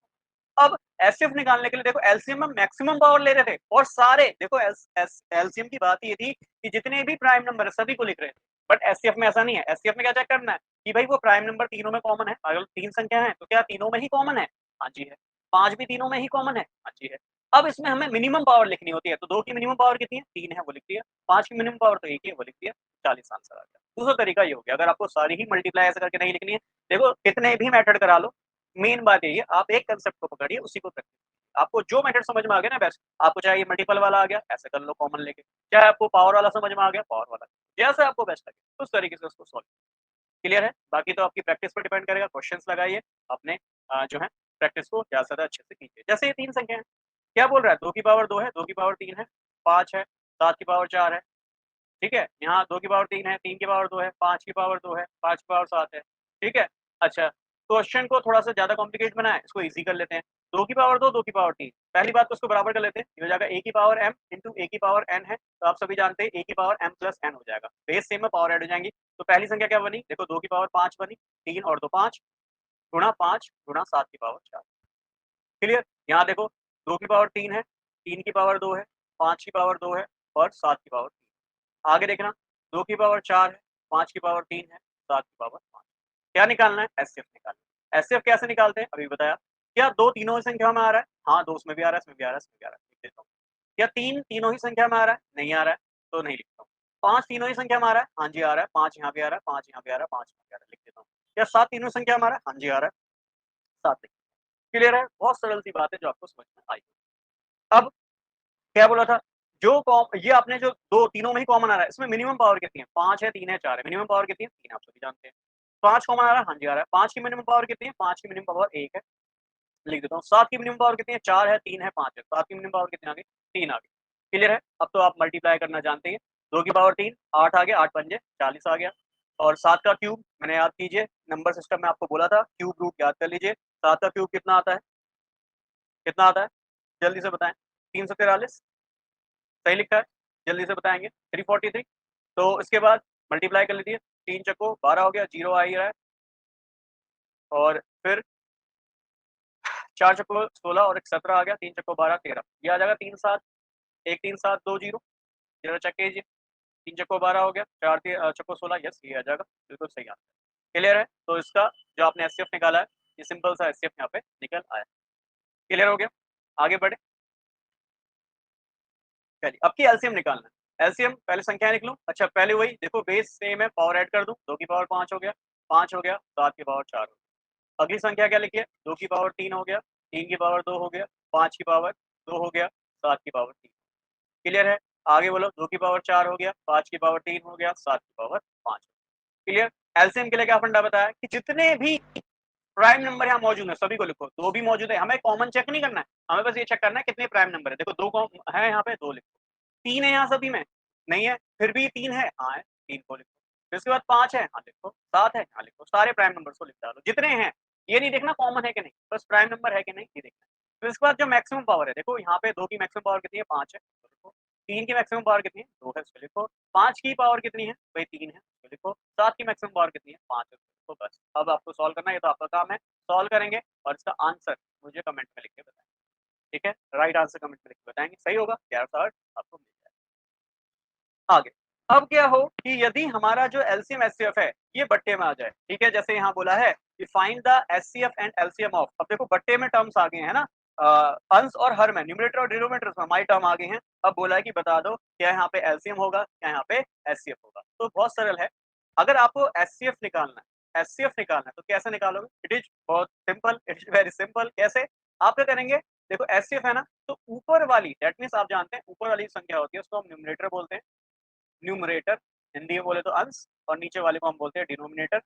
अब एचसीएफ निकालने के लिए देखो एलसीएम में मैक्सिमम पावर ले रहे थे, और सारे देखो एलसीएम की बात ये थी कि जितने भी प्राइम नंबर है सभी को लिख रहे थे। बट एचसीएफ में ऐसा नहीं है, एचसीएफ में क्या चेक करना है कि भाई वो प्राइम नंबर तीनों में कॉमन है, अगर 3 संख्या है तो क्या तीनों में ही कॉमन है, हाँ जी है। 5 भी तीनों में ही कॉमन है, हाँ जी है। अब इसमें हमें मिनिमम पावर लिखनी होती है, तो 2 की मिनिमम पावर कितनी है, 3 है, वो लिख दिया। 5 की मिनिमम पावर तो 1 ही है, वो लिख दिया। 40 आंसर आ गया। दूसरा तरीका ये हो गया, अगर आपको सारी ही मल्टीप्लाई ऐसे करके नहीं लिखनी है, देखो कितने भी मेथड करा लो, मेन बात यही है आप एक कंसेप्ट को पकड़िए, उसी को प्रैक्टिस। आपको जो मेथड समझ में आ गया ना बेस्ट, आपको चाहे ये मल्टीपल वाला आ गया ऐसे कर लो कॉमन लेके, चाहे आपको पावर वाला समझ में आ गया पावर वाला, जैसे आपको बेस्ट लगे उस तरीके से उसको सॉल्व। क्लियर है? बाकी तो आपकी प्रैक्टिस पर डिपेंड करेगा, क्वेश्चंस लगाइए अपने, जो है प्रैक्टिस को ज़्यादा से ज़्यादा अच्छे से कीजिए। जैसे ये 3 संख्या है, क्या बोल रहा है, 2 की पावर 2 है, 2 की पावर 3 है, 5 है, 7 की पावर 4 है। ठीक है, यहाँ 2 की पावर 3 है, 3 की पावर 2 है, 5 की पावर 2 है, 5 की पावर 7 है। ठीक है? अच्छा, क्वेश्चन को थोड़ा-सा ज़्यादा कॉम्प्लिकेट बनाएँ, इसको ईज़ी कर लेते हैं। 2 की पावर 2, 2 की पावर 3, पहली बात तो उसको बराबर कर लेते हैं, ये हो जाएगा a की पावर m इंटू a की पावर n है, तो आप सभी जानते हैं a की पावर m प्लस n हो जाएगा। बेस सेम है, पावर ऐड हो जाएँगी। तो पहली संख्या क्या बनी, देखो 2 की पावर 5 बनी, 3 और 2 5, गुणा 5 गुणा 7 की पावर 4। क्लियर? यहाँ देखो 2 की पावर 3 है, 3 की पावर 2 है, 5 की पावर 2 है और 7 की पावर 3। आगे देखना, 2 की पावर 4 है, 5 की पावर 3 है, 7 की पावर 5। क्या निकालना है, एचसीएफ निकालना है। एचसीएफ कैसे निकालते हैं अभी बताया। क्या 2 तीनों ही संख्या में आ रहा है, हाँ 2 उसमें भी आ रहा है, इसमें भी आ रहा है, इसमें भी आ रहा है, लिख देता हूँ। क्या 3 तीनों ही संख्या में आ रहा है, नहीं आ रहा है, तो नहीं लिखता हूँ। 5 तीनों ही संख्या में आ रहा है, हाँ जी आ रहा है, 5 यहाँ पे आ रहा है, 5 यहाँ पे आ रहा है, 5 यहाँ पे आ रहा है, लिख देता हूँ। क्या 7 तीनों संख्या में आ रहा है? हाँ जी आ रहा है, 7 लिख। क्लियर है? बहुत सरल सी बात है जो आपको समझ में आई। अब क्या बोला था? जो कॉम ये आपने जो 2 तीनों में ही कॉमन आ रहा है, इसमें मिनिमम पावर कितनी है? 5 है, 3 है, 4 है। मिनिमम पावर कितनी है? 3 आप सभी जानते हैं। 5 कॉमन आ रहा है? हाँ जी आ रहा है। 5 की मिनिमम पावर कितनी है? 5 की मिनिमम पावर 1 है। लिख देता हूँ। 7 की मिनिमम पावर कितनी है? 4 है, 3 है, 5 है। 7 की मिनिमम पावर कितनी आ गई? 3 आ गई। क्लियर है? अब तो आप मल्टीप्लाई करना जानते हैं। 2 की पावर 3, 8 आ गया, 8 पंजे 40 आ गया। और 7 का क्यूब मैंने याद कीजिए, नंबर सिस्टम में आपको बोला था, क्यूब रूट याद कर लीजिए। 7 का क्यूब कितना आता है? कितना आता है? जल्दी से बताएँ। 343 सही लिखा है? जल्दी से बताएँगे। 343 तो इसके बाद मल्टीप्लाई कर लीजिए। 3 चक्को 12 हो गया, 0 आ ही रहा है। और फिर 4 चक्को 16 और एक 17 आ गया, 3 चक्को 12 13 ये आ जाएगा 3-7 1 3 7 2 0 0 चेक कीजिए। 3 चक्को 12 हो गया, 4 चक्को 16 यस ये आ जाएगा, बिल्कुल सही आंसर। क्लियर है? तो इसका जो आपने एचसीएफ निकाला है, ये सिंपल सा एचसीएफ यहाँ पे निकल आया। क्लियर हो गया? आगे बढ़े। चलिए अब की एलसीएम निकालना है। एलसीएम पहले संख्या लिख लूँ। अच्छा पहले वही देखो बेस सेम है, पावर ऐड कर दूँ। 2 की पावर 5 हो गया, 5 हो गया, 7 की पावर 4 हो गया। अगली संख्या क्या लिखिए? 2 की पावर 3 हो गया, 3 की पावर 2 हो गया, 5 की पावर 2 हो गया, 7 की पावर 3। क्लियर है? आगे बोलो 2 की पावर 4 हो गया, 5 की पावर 3 हो गया, 7 की पावर 5। क्लियर? एलसीएम के लिए क्या फंडा बताया कि जितने भी प्राइम नंबर यहाँ मौजूद है सभी को लिखो। 2 भी मौजूद है, हमें कॉमन चेक नहीं करना है, हमें बस ये चेक करना है कितने प्राइम नंबर है। देखो 2 है यहाँ पे, 2 लिखो। 3 है यहाँ सभी में, नहीं है, फिर भी 3 है, हाँ है, 3 को लिखो। फिर उसके बाद 5 है, हाँ लिखो। 7 है, हाँ लिखो। सारे प्राइम नंबर को लिख डालो जितने हैं। ये नहीं देखना कॉमन है कि नहीं, बस प्राइम नंबर है कि नहीं ये देखना है। फिर उसके बाद जो मैक्सिमम पावर है, देखो यहाँ पे 2 की मैक्सिमम पावर कितनी है? 5 है, तो लिखो। 3 की मैक्सिमम पावर कितनी है? 2 है, उसको लिखो। 5 की पावर कितनी है? भाई 3 है, उसको लिखो। 7 की मैक्सिमम पावर कितनी है? 5 है, उसको लिखो। बस अब आपको सॉल्व करना है, ये तो आपका काम है। सॉल्व करेंगे और इसका आंसर मुझे कमेंट में लिख के बताएं। ठीक है? राइट आंसर कमेंट में लिख के बताएंगे, सही होगा 1160 आपको मिल जाएगा। आगे अब क्या हो कि यदि हमारा जो एलसीएम एचसीएफ है ये बट्टे में आ जाए। ठीक है? जैसे यहाँ बोला है कि find the HCF and LCM of. अब देखो बट्टे में टर्म्स आ गए हैं ना, अंश और हर में, न्यूमरेटर और डिनोमिनेटर में हमारी टर्म आ गए हैं। अब बोला है कि बता दो क्या यहाँ पे एलसीएम होगा, क्या यहाँ पे एचसीएफ होगा। तो बहुत सरल है। अगर आपको एचसीएफ निकालना है, एचसीएफ निकालना है तो कैसे निकालोगे? इट इज बहुत simple, it is very simple. कैसे? आप क्या करेंगे? देखो एचसीएफ है ना, तो ऊपर वाली दैट मीन्स आप जानते हैं ऊपर वाली संख्या होती है उसको हम न्यूमरेटर बोलते हैं। न्यूमरेटर हिंदी में बोले तो अंश, और नीचे वाले को हम बोलते हैं डिनोमिनेटर,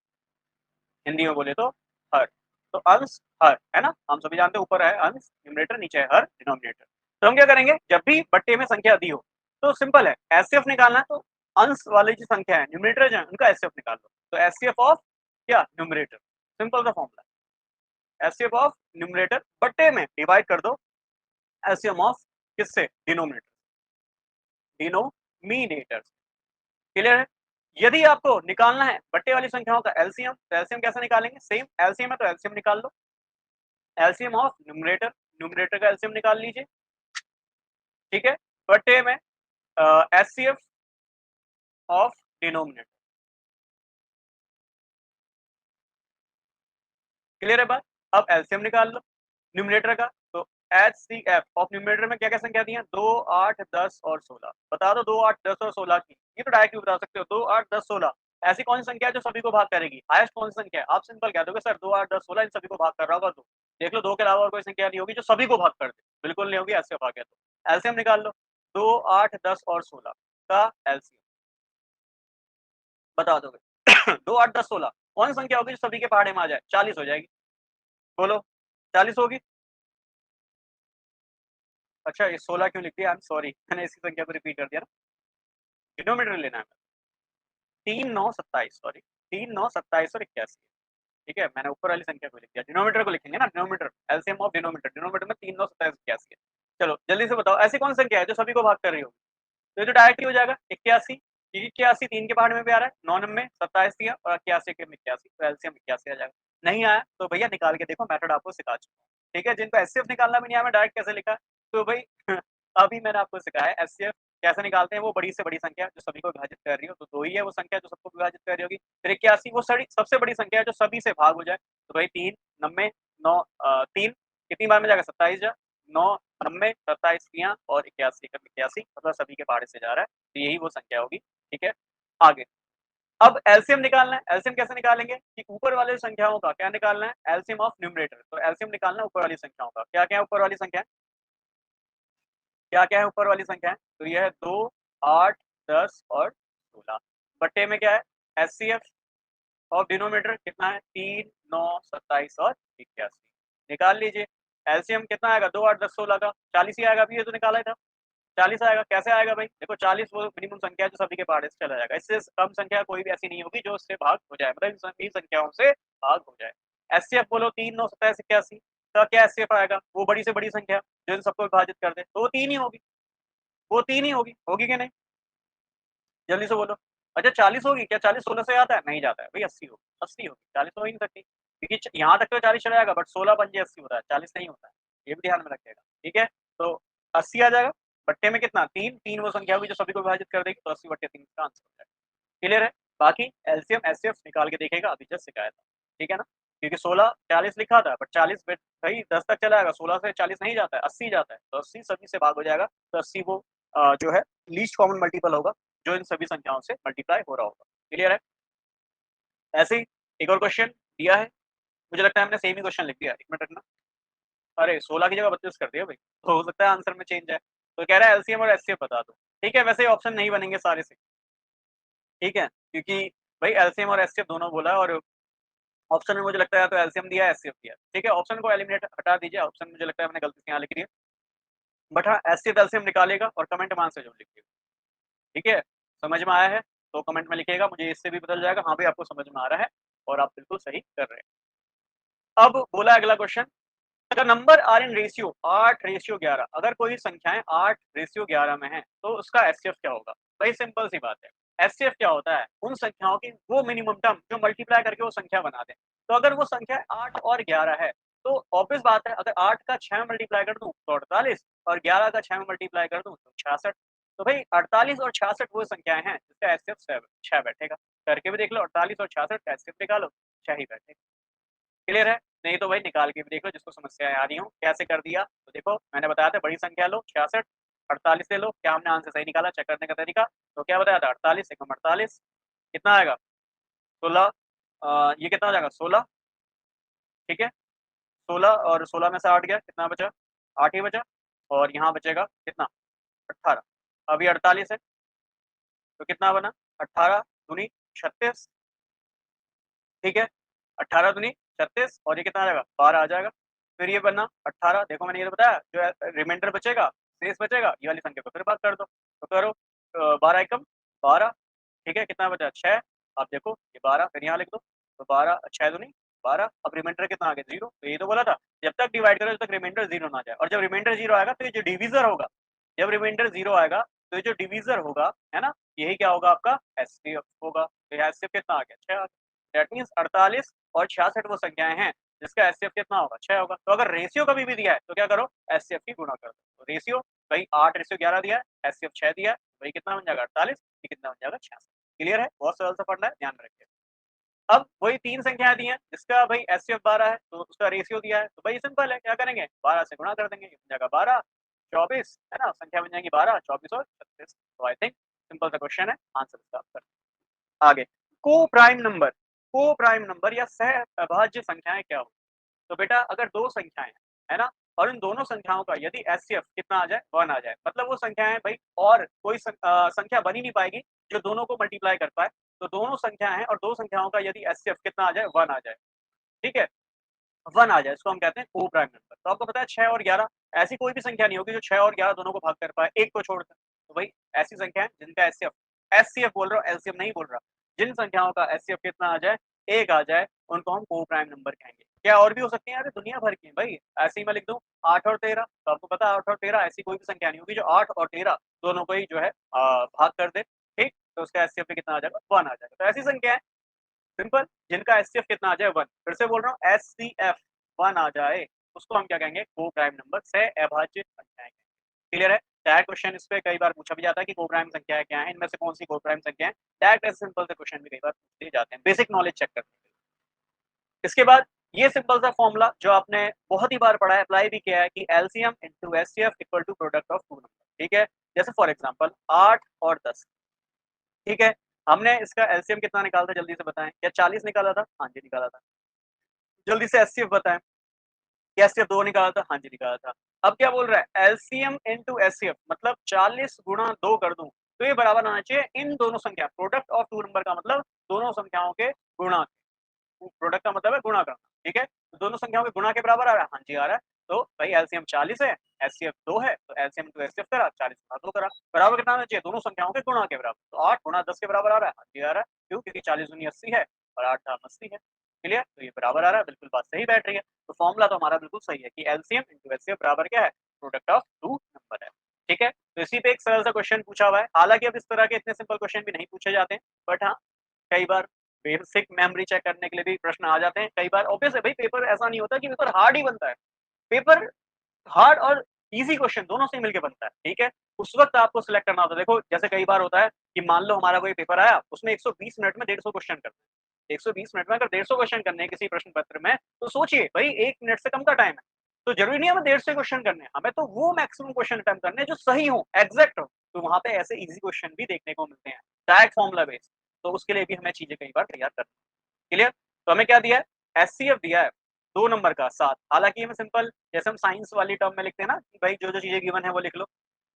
हिंदी में बोले तो हर। तो अंश हर है ना, हम सभी जानते हैं ऊपर है अंश न्यूमरेटर, नीचे है हर डिनोमिनेटर। तो हम क्या करेंगे? जब भी बट्टे में संख्या दी हो तो सिंपल है, एचसीएफ निकालना है तो अंश वाली जो संख्या है न्यूमरेटर जो है उनका एचसीएफ निकाल लो। तो एचसीएफ ऑफ क्या? न्यूमरेटर। सिंपल सा फॉर्मूला, एचसीएफ ऑफ न्यूमरेटर बट्टे में डिवाइड कर दो एचसीएफ ऑफ किससे? Denominator, denominator. क्लियर है? यदि आपको निकालना है बट्टे वाली संख्याओं का एलसीएम, तो एलसीएम कैसे निकालेंगे? सेम एलसीएम है तो एलसीएम निकाल लो। एलसीएम ऑफ न्यूमरेटर, न्यूमरेटर का एलसीएम निकाल लीजिए। ठीक है? बट्टे में एचसीएफ ऑफ डिनोमिनेटर। क्लियर है बात? अब एलसीएम निकाल लो न्यूमरेटर का। तो एचसीएफ ऑफ न्यूमरेटर में क्या क्या संख्या दी है? 2 8 10 और 16। बता दो 2 8 10 और 16 की। ये तो डायरेक्टली बता सकते हो, 2 8 10 16 ऐसी कौन सी संख्या है जो सभी को भाग करेगी? हाईएस्ट कौन सी संख्या है? आप सिंपल कह दोगे सर 2 8 10 16 इन सभी को भाग कर रहा होगा। तो देख लो 2 के अलावा और कोई संख्या नहीं होगी जो सभी को भाग कर दे। बिल्कुल नहीं होगी, एचसीएफ आ गया। तो एलसीएम निकाल लो। 2 8 10 और 16 का एलसीएम बता दोगे। 2 8 10 16 कौन सी संख्या होगी जो सभी के पहाड़े में आ जाए? 40 हो जाएगी। बोलो 40 होगी। अच्छा ये 16 क्यों लिख दिया? आई एम सॉरी, मैंने इसी संख्या को रिपीट कर दिया ना। डिनोमिनेटर लेना है। 3 9 27 सॉरी, 3 9 27 और 81। ठीक है? मैंने ऊपर वाली संख्या को लिख दिया, डिनोमिनेटर को लिखेंगे ना, denominator LCM of denominator. Denominator में 3 9 27 81 है। चलो जल्दी से बताओ ऐसी कौन सी संख्या है जो सभी को भाग कर रही होगी? तो ये तो डायरेक्टली हो जाएगा 81, क्योंकि 81 3 के पहाड़ में भी आ रहा है। 9 9 27 दिया और 81 के 81, तो एलसीएम 81 आ जाएगा। नहीं आया तो भैया निकाल के देखो, मेथड आपको सिखा चुका हूँ। ठीक है? जिनको एचसीएफ निकालना भी नहीं आया, मैं डायरेक्ट कैसे लिखा, तो भाई अभी मैंने आपको सिखाया एचसीएफ कैसे निकालते हैं। वो बड़ी से बड़ी संख्या जो सभी को विभाजित कर रही हो, तो 2 ही है वो संख्या जो सबको विभाजित कर रही होगी। फिर 81 वो सबसे बड़ी संख्या है जो सभी से भाग हो जाए। तो भाई 3 90 9 3 कितनी बार में जाएगा? 27 जा 9 90 27 और 81 का 81, मतलब सभी के पहाड़े से जा रहा है। तो यही वो संख्या होगी ठीक है, आगे अब एलसीएम निकालना है। एलसीएम कैसे निकालेंगे कि ऊपर वाले संख्याओं का क्या निकालना है, एलसीएम ऑफ न्यूमरेटर। तो एलसीएम निकालना है ऊपर वाली संख्याओं का। क्या क्या है ऊपर वाली संख्या, क्या क्या है ऊपर वाली संख्या, तो यह है 2, 8, 10 और 16। बट्टे में क्या है, एचसीएफ ऑफ डिनोमिनेटर कितना है, 3, 9, 27 और 81। निकाल लीजिए। एलसीएम कितना आएगा, 2, 8, 10, 16 का 40 ही आएगा। अभी ये तो निकाला था 40 आएगा। कैसे आएगा भाई, देखो 40 वो मिनिमम संख्या है जो सभी के पहाड़े से चला जाएगा। इससे कम संख्या कोई भी ऐसी नहीं होगी जो उससे भाग हो जाए, मतलब इन सभी संख्याओं से भाग हो जाए। एचसीएफ बोलो 3, 9, 27, 81 का क्या एचसीएफ आएगा, वो बड़ी से बड़ी संख्या जो इन सबको विभाजित कर दे, तो वो 3 ही होगी। वो 3 ही होगी, होगी कि नहीं, जल्दी से बोलो। अच्छा 40 होगी क्या, 40 16 से आता है, नहीं जाता है भाई, 80 होगी। 80 होगी, 40 हो ही नहीं सकती, क्योंकि यहाँ तक तो 40 चला जाएगा, बट 16 पंजे 80 होता है, 40 नहीं होता है। ये भी ध्यान में रखिएगा, ठीक है। तो 80 आ जाएगा। बट्टे में कितना, 3, 3 वो संख्या होगी जो सभी को विभाजित कर देगी, तो 80 बट्टे 3 का आंसर हो जाएगा। क्लियर है। बाकी एलसीएम एचसीएफ निकाल के देखेगा, अभी जस्ट सिखाया था, ठीक है ना। क्योंकि 16 40 लिखा था, बट 40 भाई 10 तक चला जाएगा, 16 से 40 नहीं जाता है, 80 जाता है, तो 80 सभी से भाग हो जाएगा। तो 80 वो जो है लीस्ट कॉमन मल्टीपल होगा जो इन सभी संख्याओं से मल्टीप्लाई हो रहा होगा। क्लियर है। ऐसे ही एक और क्वेश्चन दिया है, मुझे लगता है हमने सेम ही क्वेश्चन लिख दिया, 1 मिनट रखना। अरे 16 की जगह 32 कर दिया भाई, तो हो सकता है आंसर में चेंज है। तो कह रहा है एलसीएम और एचसीएफ बता दो। ठीक है, वैसे ऑप्शन नहीं बनेंगे सारे से, ठीक है, क्योंकि भाई एलसीएम और एचसीएफ दोनों बोला है, और ऑप्शन में मुझे लगता है तो एलसीएम दिया है, एचसीएफ दिया है। ठीक है, ऑप्शन को एलिमिनेट हटा दीजिए, ऑप्शन मुझे लगता है मैंने गलती से यहाँ लिख दिया, बट हाँ एचसीएफ एलसीएम निकालेगा और कमेंट में आंसर जरूर लिखिएगा। ठीक है, समझ में आया है तो कमेंट में लिखिएगा, मुझे इससे भी पता चल जाएगा हाँ भाई आपको समझ में आ रहा है और आप बिल्कुल सही कर रहे हैं। अब बोला अगला क्वेश्चन, अगर नंबर आर इन रेशियो 8:11, अगर कोई संख्याएं 8:11 में है तो उसका एचसीएफ क्या होगा। भाई सिंपल सी बात है, एचसीएफ क्या होता है, उन संख्याओं की वो मिनिमम टर्म जो मल्टीप्लाई करके वो संख्या बना दे। तो अगर वो संख्या 8 और 11 है, तो ऑब्वियस बात है, अगर 8 का 6 में मल्टीप्लाई कर दूं तो 48, और 11 का 6 में मल्टीप्लाई कर दूं तो 66। तो भाई 48 और 66 वो संख्याएं हैं जिसका एचसीएफ 6 बैठेगा। करके भी देख लो, 48 और 66 का एचसीएफ निकालो, 6 ही बैठेगा। क्लियर है। नहीं तो भाई निकाल के भी देख लो, जिसको समस्याएं आ रही हो। कैसे कर दिया, तो देखो मैंने बताया था बड़ी संख्या लो 66, 48 ले लो। क्या हमने आंसर सही निकाला, चेक करने का तरीका, तो क्या बताया था 48 एकम 48 कितना आएगा 16, ये कितना हो जाएगा 16। ठीक है, 16 और 16 में से 8 गया, कितना बचा, 8 ही बचा, और यहाँ बचेगा कितना 18। अभी 48 है तो कितना बना 18 दूनी 36। ठीक है, 18 दूनी 36, और ये कितना आ जाएगा 12 आ जाएगा। फिर ये बना 18, देखो मैंने ये तो बताया, जो रिमाइंडर बचेगा, शेष बचेगा, ये वाली संख्या को फिर बात कर दो, तो करो 12 एकम 12। ठीक है, कितना बचा 6। अब देखो ये 12 फिर यहाँ लिख दो, तो 12 6 दूनी 12। अब रिमाइंडर कितना आ गया 0, तो ये तो बोला था जब तक डिवाइड करो जब तक रिमाइंडर 0 ना जाए, और जब रिमाइंडर 0 आएगा तो ये जो डिविजर होगा, जब रिमाइंडर 0 आएगा तो ये जो डिविजर होगा, है ना, यही क्या होगा आपका एचसीएफ होगा। तो यहाँ एचसीएफ कितना आ गया 6 आ गया। दैट मीन्स 48 और 66 वो संख्याएं हैं जिसका एचसीएफ कितना होगा 6 होगा। तो अगर रेशियो कभी भी दिया है तो क्या करो एचसीएफ की गुणा कर दो। तो रेशियो भाई 8:11 दिया है, एचसीएफ 6 दिया है, वही कितना बन जाएगा 48, ये कितना बन जाएगा 66। क्लियर है, बहुत सरल सा पढ़ना है, ध्यान में रखिए। अब वही 3 संख्याएं दी हैं जिसका भाई एचसीएफ 12 है, तो उसका रेशियो दिया है, तो भाई सिंपल है, क्या करेंगे 12 से गुणा कर देंगे, ये बन जाएगा 12 24, है ना, संख्या बन जाएगी 12 24 और 36। तो आई थिंक सिंपल सा क्वेश्चन है, आंसर इसका आप कर आगे। को प्राइम नंबर, को प्राइम नंबर या सह अभाज्य संख्याएं क्या हो। तो बेटा अगर दो संख्याएं हैं, है ना, और इन दोनों संख्याओं का यदि एचसीएफ कितना आ जाए 1 आ जाए, मतलब वो संख्याएं भाई और कोई संख्या बन ही नहीं पाएगी जो दोनों को मल्टीप्लाई कर पाए। तो दोनों संख्याएं हैं और दो संख्याओं का यदि एचसीएफ कितना आ जाए 1 आ जाए, ठीक है, 1 आ जाए, इसको हम कहते हैं को प्राइम नंबर। तो आपको पता है 6 और 11 ऐसी कोई भी संख्या नहीं होगी जो 6 और 11 दोनों को भाग कर पाए, एक को छोड़कर। तो भाई ऐसी संख्या है जिनका एचसीएफ, एचसीएफ बोल रहा हूँ, एलसीएम नहीं बोल रहा, जिन संख्याओं का एचसीएफ कितना आ जाए 1 आ जाए, उनको हम को प्राइम नंबर कहेंगे। क्या और भी हो सकती है, अरे दुनिया भर की भाई, ऐसे ही मैं लिख दूं 8 और 13, तो आपको पता है 8 और 13 ऐसी कोई भी संख्या नहीं होगी जो 8 और 13 दोनों को ही जो है भाग कर दे। ठीक, तो उसका एचसीएफ भी कितना आ जाएगा 1 आ जाएगा। तो ऐसी संख्या है सिंपल जिनका एचसीएफ कितना आ जाए 1। फिर से बोल रहा हूँ एचसीएफ 1 आ जाए, उसको हम क्या कहेंगे को प्राइम नंबर, सह अभाज्य संख्याएं। क्लियर है। डायरेक्ट क्वेश्चन इस पे कई बार पूछा भी जाता है कि को प्राइम संख्याएं क्या है, इनमें से कौन सी को प्राइम संख्या है। डायरेक्ट ऐसे सिंपल से क्वेश्चन भी कई बार पूछ दिए जाते हैं, बेसिक नॉलेज चेक करने के लिए। इसके बाद ये सिंपल सा फॉर्मूला जो आपने बहुत ही बार पढ़ा है, अप्लाई भी किया है कि LCM into HCF equal to product of two number. ठीक है, जैसे फॉर एग्जांपल 8 और 10, ठीक है, हमने इसका एलसीएम कितना निकाला था जल्दी से बताएं, क्या 40 निकाला था? हाँ जी निकाला था। जल्दी से एचसीएफ बताएं, क्या एचसीएफ 2 निकाला था? हाँ जी निकाला था। अब क्या बोल रहा है, एलसीएम इनटू एचसीएफ मतलब 40 गुणा 2 कर दूं तो ये बराबर आना चाहिए इन दोनों संख्या, प्रोडक्ट ऑफ टू नंबर का मतलब दोनों संख्याओं के गुणा, प्रोडक्ट का मतलब है गुणा करना, ठीक है, तो दोनों संख्याओं के गुणा के बराबर आ रहा है, हाँ जी आ रहा है। तो भाई एलसीएम 40 है, एचसीएफ 2 है, तो एलसीएम टू एचसीएफ करा 40 गुणा 2 करा, बराबर कितना आना चाहिए, दोनों संख्याओं के गुणा के बराबर, तो 8 गुणा 10 के बराबर आ रहा है, हाँ जी आ रहा है, क्यों, क्योंकि 40 दूनी 80 है और 8 दाम 80 है, क्लियर, तो ये बराबर आ रहा है, बिल्कुल बात सही बैठ रही है। तो फॉर्मूला तो हमारा बिल्कुल सही है कि एलसीएम इनटू एचसीएफ बराबर क्या है, प्रोडक्ट ऑफ टू नंबर है, ठीक है। तो इसी पे एक सरल सा क्वेश्चन पूछा हुआ है, हालांकि अब इस तरह के इतने सिंपल क्वेश्चन भी नहीं पूछे जाते हैं, बट हाँ कई बार बेसिक मेमोरी चेक करने के लिए भी प्रश्न आ जाते हैं, कई बार ऑब्वियस है भाई, पेपर ऐसा नहीं होता कि पेपर हार्ड ही बनता है, पेपर हार्ड और इजी क्वेश्चन दोनों से मिलके बनता है, ठीक है। उस वक्त आपको सिलेक्ट करना होता है, देखो जैसे कई बार होता है कि मान लो हमारा कोई पेपर आया, उसमें 120 मिनट में 150 क्वेश्चन करते हैं, 120 मिनट में अगर 150 क्वेश्चन करने हैं किसी प्रश्न पत्र में, तो सोचिए भाई 1 मिनट से कम का टाइम है, तो जरूरी नहीं है हमें 150 क्वेश्चन करने हैं, हमें तो वो मैक्सिमम क्वेश्चन अटेम्प्ट करने हैं जो सही हो, एग्जैक्ट हो, तो वहां पे ऐसे इजी क्वेश्चन भी देखने को मिलते हैं डायरेक्ट फॉर्मुला बेस्ड, तो उसके लिए भी हमें चीजें कई बार तैयार करनी है, क्लियर। तो हमें क्या दिया है, एचसीएफ दिया है 2 नंबर का 7, हालांकि ये मैं सिंपल जैसे हम साइंस वाली टर्म में लिखते हैं ना कि भाई जो चीजें गिवन है वो लिख लो,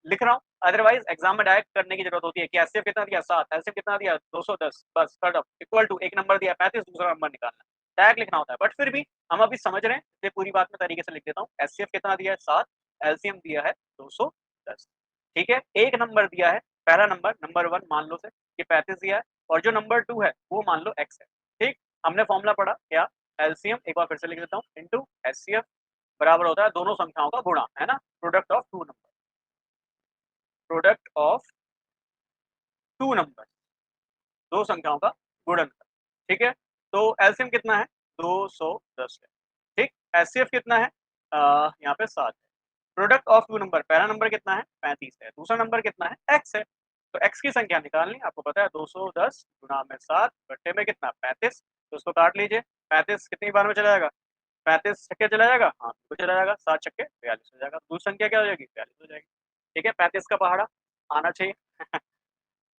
लिख रहा हूँ, अदरवाइज एग्जाम में डायरेक्ट करने की जरूरत होती है कि एचसीएफ कितना दिया 7, एलसीएम कितना दिया 210, बस कट ऑफ इक्वल टू एक नंबर दिया 35, दूसरा नंबर निकालना, डायरेक्ट लिखना होता है, बट फिर भी हम अभी समझ रहे हैं इसलिए पूरी बात में तरीके से लिख देता हूँ, एचसीएफ कितना दिया है 7, एलसीएम दिया है 210, ठीक है, एक नंबर दिया है, पहला नंबर नंबर 1 मान लो से कि 35 दिया है, और जो नंबर 2 है वो मान लो एक्स है, ठीक। हमने फॉर्मूला पढ़ा क्या, एलसीएम एक बार फिर से लिख देता हूँ इनटू एचसीएफ बराबर होता है दोनों संख्याओं का गुणा, है ना, product of two number, product of two number, दो संख्याओं का गुणनफल, ठीक है। तो एलसीएम कितना है 210 है, ठीक, एचसीएफ कितना है यहाँ पे 7 है, प्रोडक्ट ऑफ टू नंबर, पहला नंबर कितना है 35 है, दूसरा नंबर कितना है एक्स है, तो एक्स की संख्या निकालनी आपको पता है 210 गुणा में 7 घंटे में कितना 35, तो उसको काट लीजिए, 35 कितनी बार में चला जाएगा, 35 छक्के चला जाएगा, हाँ तो चला जाएगा, 7 छक्के 42 हो जाएगा, दूसरी संख्या क्या हो जाएगी 42 हो जाएगी, ठीक है, 35 का पहाड़ा आना चाहिए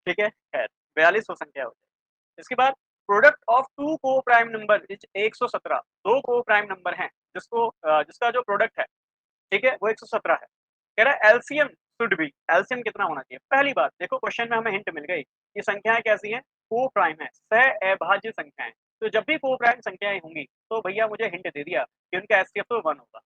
ठीक है, खैर 42 वो संख्या हो जाएगी। इसके बाद प्रोडक्ट ऑफ टू को प्राइम नंबर 117, दो को प्राइम नंबर हैं जिसको जिसका जो प्रोडक्ट है, ठीक है, वो 117 है, कह रहा है एलसीएम शुड बी, एलसीएम कितना होना चाहिए, पहली बात देखो क्वेश्चन में हमें हिंट मिल गई कि संख्याएं कैसी हैं, को प्राइम है, सह अभाज्य संख्याएं, तो जब भी को प्राइम संख्याएं होंगी तो भैया मुझे हिंट दे दिया कि उनका एचसीएफ तो 1 होगा,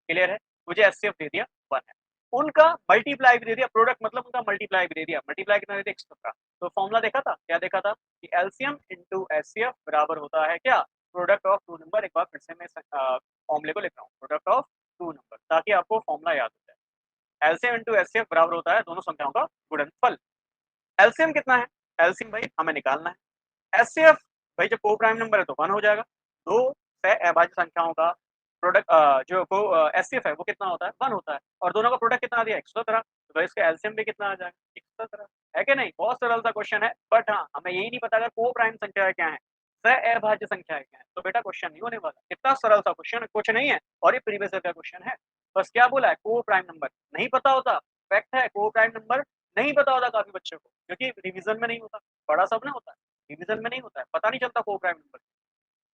क्लियर है, मुझे एचसीएफ दे दिया 1 है, उनका मल्टीप्लाई भी दे दिया, प्रोडक्ट मतलब उनका मल्टीप्लाई भी दे दिया, मल्टीप्लाई कितना दे दिया 117, तो फॉर्मूला देखा था, क्या देखा था कि एलसीएम इनटू एचसीएफ बराबर होता है क्या, प्रोडक्ट ऑफ टू नंबर, एक बार फिर से मैं फॉर्मूले को लिख रहा हूँ, प्रोडक्ट ऑफ टू नंबर, ताकि आपको फॉर्मूला याद हो जाए, एलसीएम इनटू एचसीएफ बराबर होता है दोनों संख्याओं का गुणनफल, एलसीएम कितना है, एलसीएम भाई हमें निकालना है, एचसीएफ भाई जब को प्राइम नंबर है तो 1 हो जाएगा, दो सह अभाज्य संख्याओं का प्रोडक्ट जो को एचसीएफ है वो कितना होता है 1 होता है, और दोनों का प्रोडक्ट कितना दिया 117, तो भाई इसका एलसीएम भी कितना आ जाएगा 117, है कि नहीं, बहुत सरल सा क्वेश्चन है, बट हाँ हमें यही नहीं पता अगर को प्राइम संख्या क्या है, सह अभाज्य संख्या क्या है, तो बेटा क्वेश्चन नहीं होने वाला, कितना सरल सा क्वेश्चन कुछ नहीं है, और ये प्रीवियस ईयर का क्वेश्चन है, बस क्या बोला है को प्राइम नंबर नहीं पता होता, फैक्ट है को प्राइम नंबर नहीं पता होता काफी बच्चों को, क्योंकि रिवीजन में नहीं होता, बड़ा सब ना होता है, रिवीजन में नहीं होता है, पता नहीं चलता को प्राइम नंबर,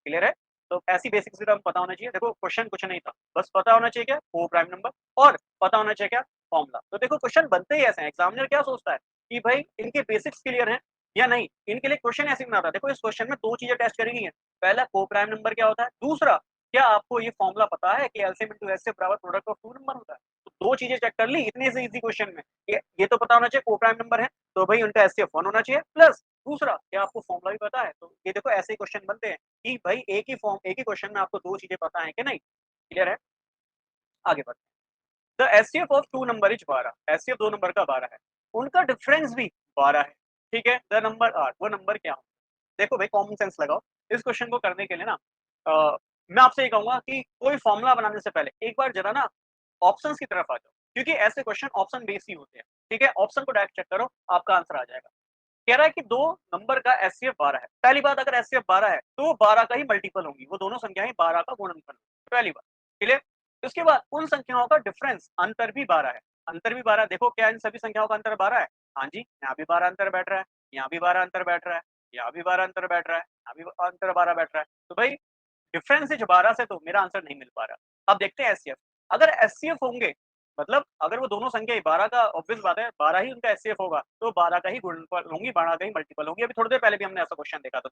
क्लियर है। तो ऐसी बेसिक्स भी तो हमें पता होना चाहिए, देखो क्वेश्चन कुछ नहीं था, बस पता होना चाहिए क्या को प्राइम नंबर, और पता होना चाहिए क्या फॉर्मूला, तो देखो क्वेश्चन बनते ही ऐसे हैं, एग्जामिनर क्या सोचता है कि भाई इनके बेसिक्स क्लियर हैं या नहीं, इनके लिए क्वेश्चन ऐसे बनाता है, देखो इस क्वेश्चन में दो चीजें टेस्ट करी गई हैं, पहला को प्राइम नंबर क्या होता है, दूसरा क्या आपको ये फॉर्मूला पता है कि एलसीएम इनटू एचसीएफ बराबर प्रोडक्ट ऑफ टू नंबर होता है, तो दो चीजें चेक कर ली इतने से इजी क्वेश्चन में, ये तो पता होना चाहिए को प्राइम नंबर है तो भाई उनका एचसीएफ 1 होना चाहिए, प्लस दूसरा क्या आपको फॉर्मूला भी पता है, तो ये देखो ऐसे ही क्वेश्चन बनते हैं कि भाई एक ही क्वेश्चन में आपको दो चीजें पता है कि नहीं, क्लियर है, आगे बढ़ते हैं। The HCF of two number is 12, HCF दो नंबर का 12 है, उनका डिफरेंस भी 12 है, ठीक है, द नंबर आर, वो नंबर क्या हो, देखो भाई कॉमन सेंस लगाओ, इस क्वेश्चन को करने के लिए ना मैं आपसे ये कहूंगा कि कोई फॉर्मूला बनाने से पहले एक बार जरा ना ऑप्शंस की तरफ आ जाओ, क्योंकि ऐसे क्वेश्चन ऑप्शन बेस्ड ही होते हैं, ठीक है, ऑप्शन को डायरेक्ट चेक करो आपका आंसर आ जाएगा, कह रहा है कि दो नंबर का एचसीएफ 12 है, पहली बात अगर एचसीएफ 12 है तो 12 का ही मल्टीपल होंगी, वो दोनों संख्याएं 12 का गुणनफल, पहली बात, क्लियर। उसके बाद उन संख्याओं का डिफरेंस अंतर भी 12 है, अंतर भी 12, देखो क्या इन सभी संख्याओं का अंतर 12 है, हाँ जी यहाँ भी 12 अंतर बैठ रहा है, यहाँ भी 12 अंतर बैठ रहा है, यहाँ भी 12 अंतर बैठ रहा है, यहाँ भी अंतर 12 बैठ रहा है। तो भाई डिफरेंस है 12 से, तो मेरा आंसर नहीं मिल पा रहा। अब देखते हैं एचसीएफ। अगर एचसीएफ होंगे, मतलब अगर वो दोनों संख्या 12 का ऑब्वियस बात है 12 ही उनका एचसीएफ होगा, तो 12 का ही गुणनफल होंगी, 12 का ही मल्टीपल होंगी। अभी थोड़ी देर पहले भी हमने ऐसा क्वेश्चन देखा था,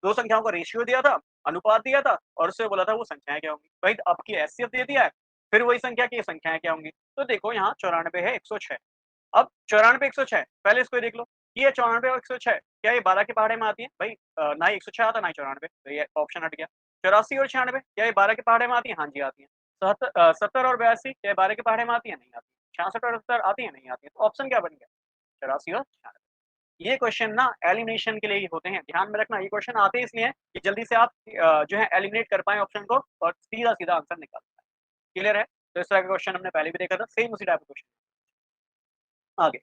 दो संख्याओं का रेशियो दिया था, अनुपात दिया था और उससे बोला था वो संख्याएं क्या होंगी। भाई अब की एचसीएफ दे दिया है, फिर वही संख्या की संख्याएं क्या होंगी। तो देखो यहाँ 94 है 106। अब 94 106 पहले इसको देख लो, ये 94 और 106 क्या ये 12 के पहाड़े में आती है? भाई ना ही 106 आता ना ही 94, तो ये ऑप्शन हट गया। 84 और 96 क्या ये 12 के पहाड़े में आती है? हाँ जी आती है। 70 और 82 क्या ये 12 के पहाड़े में आती है? नहीं आती। 66 और 70 आती है? नहीं आती है। तो ऑप्शन क्या बन गया? 84 और 96। ये क्वेश्चन ना एलिमिनेशन के लिए ही होते हैं, ध्यान में रखना। ये क्वेश्चन आते इसलिए हैं कि जल्दी से आप जो है एलिमिनेट कर पाए ऑप्शन को और सीधा सीधा आंसर निकाल पाए। क्लियर है? तो इस तरह का क्वेश्चन हमने पहले भी देखा था, सेम उसी टाइप का क्वेश्चन। आगे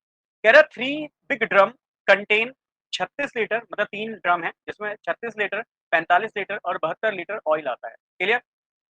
कह रहा 3 बिग ड्रम कंटेन 36 लीटर, मतलब 3 ड्रम है जिसमें 36 लीटर, 45 लीटर और 72 लीटर ऑयल आता है। Clear?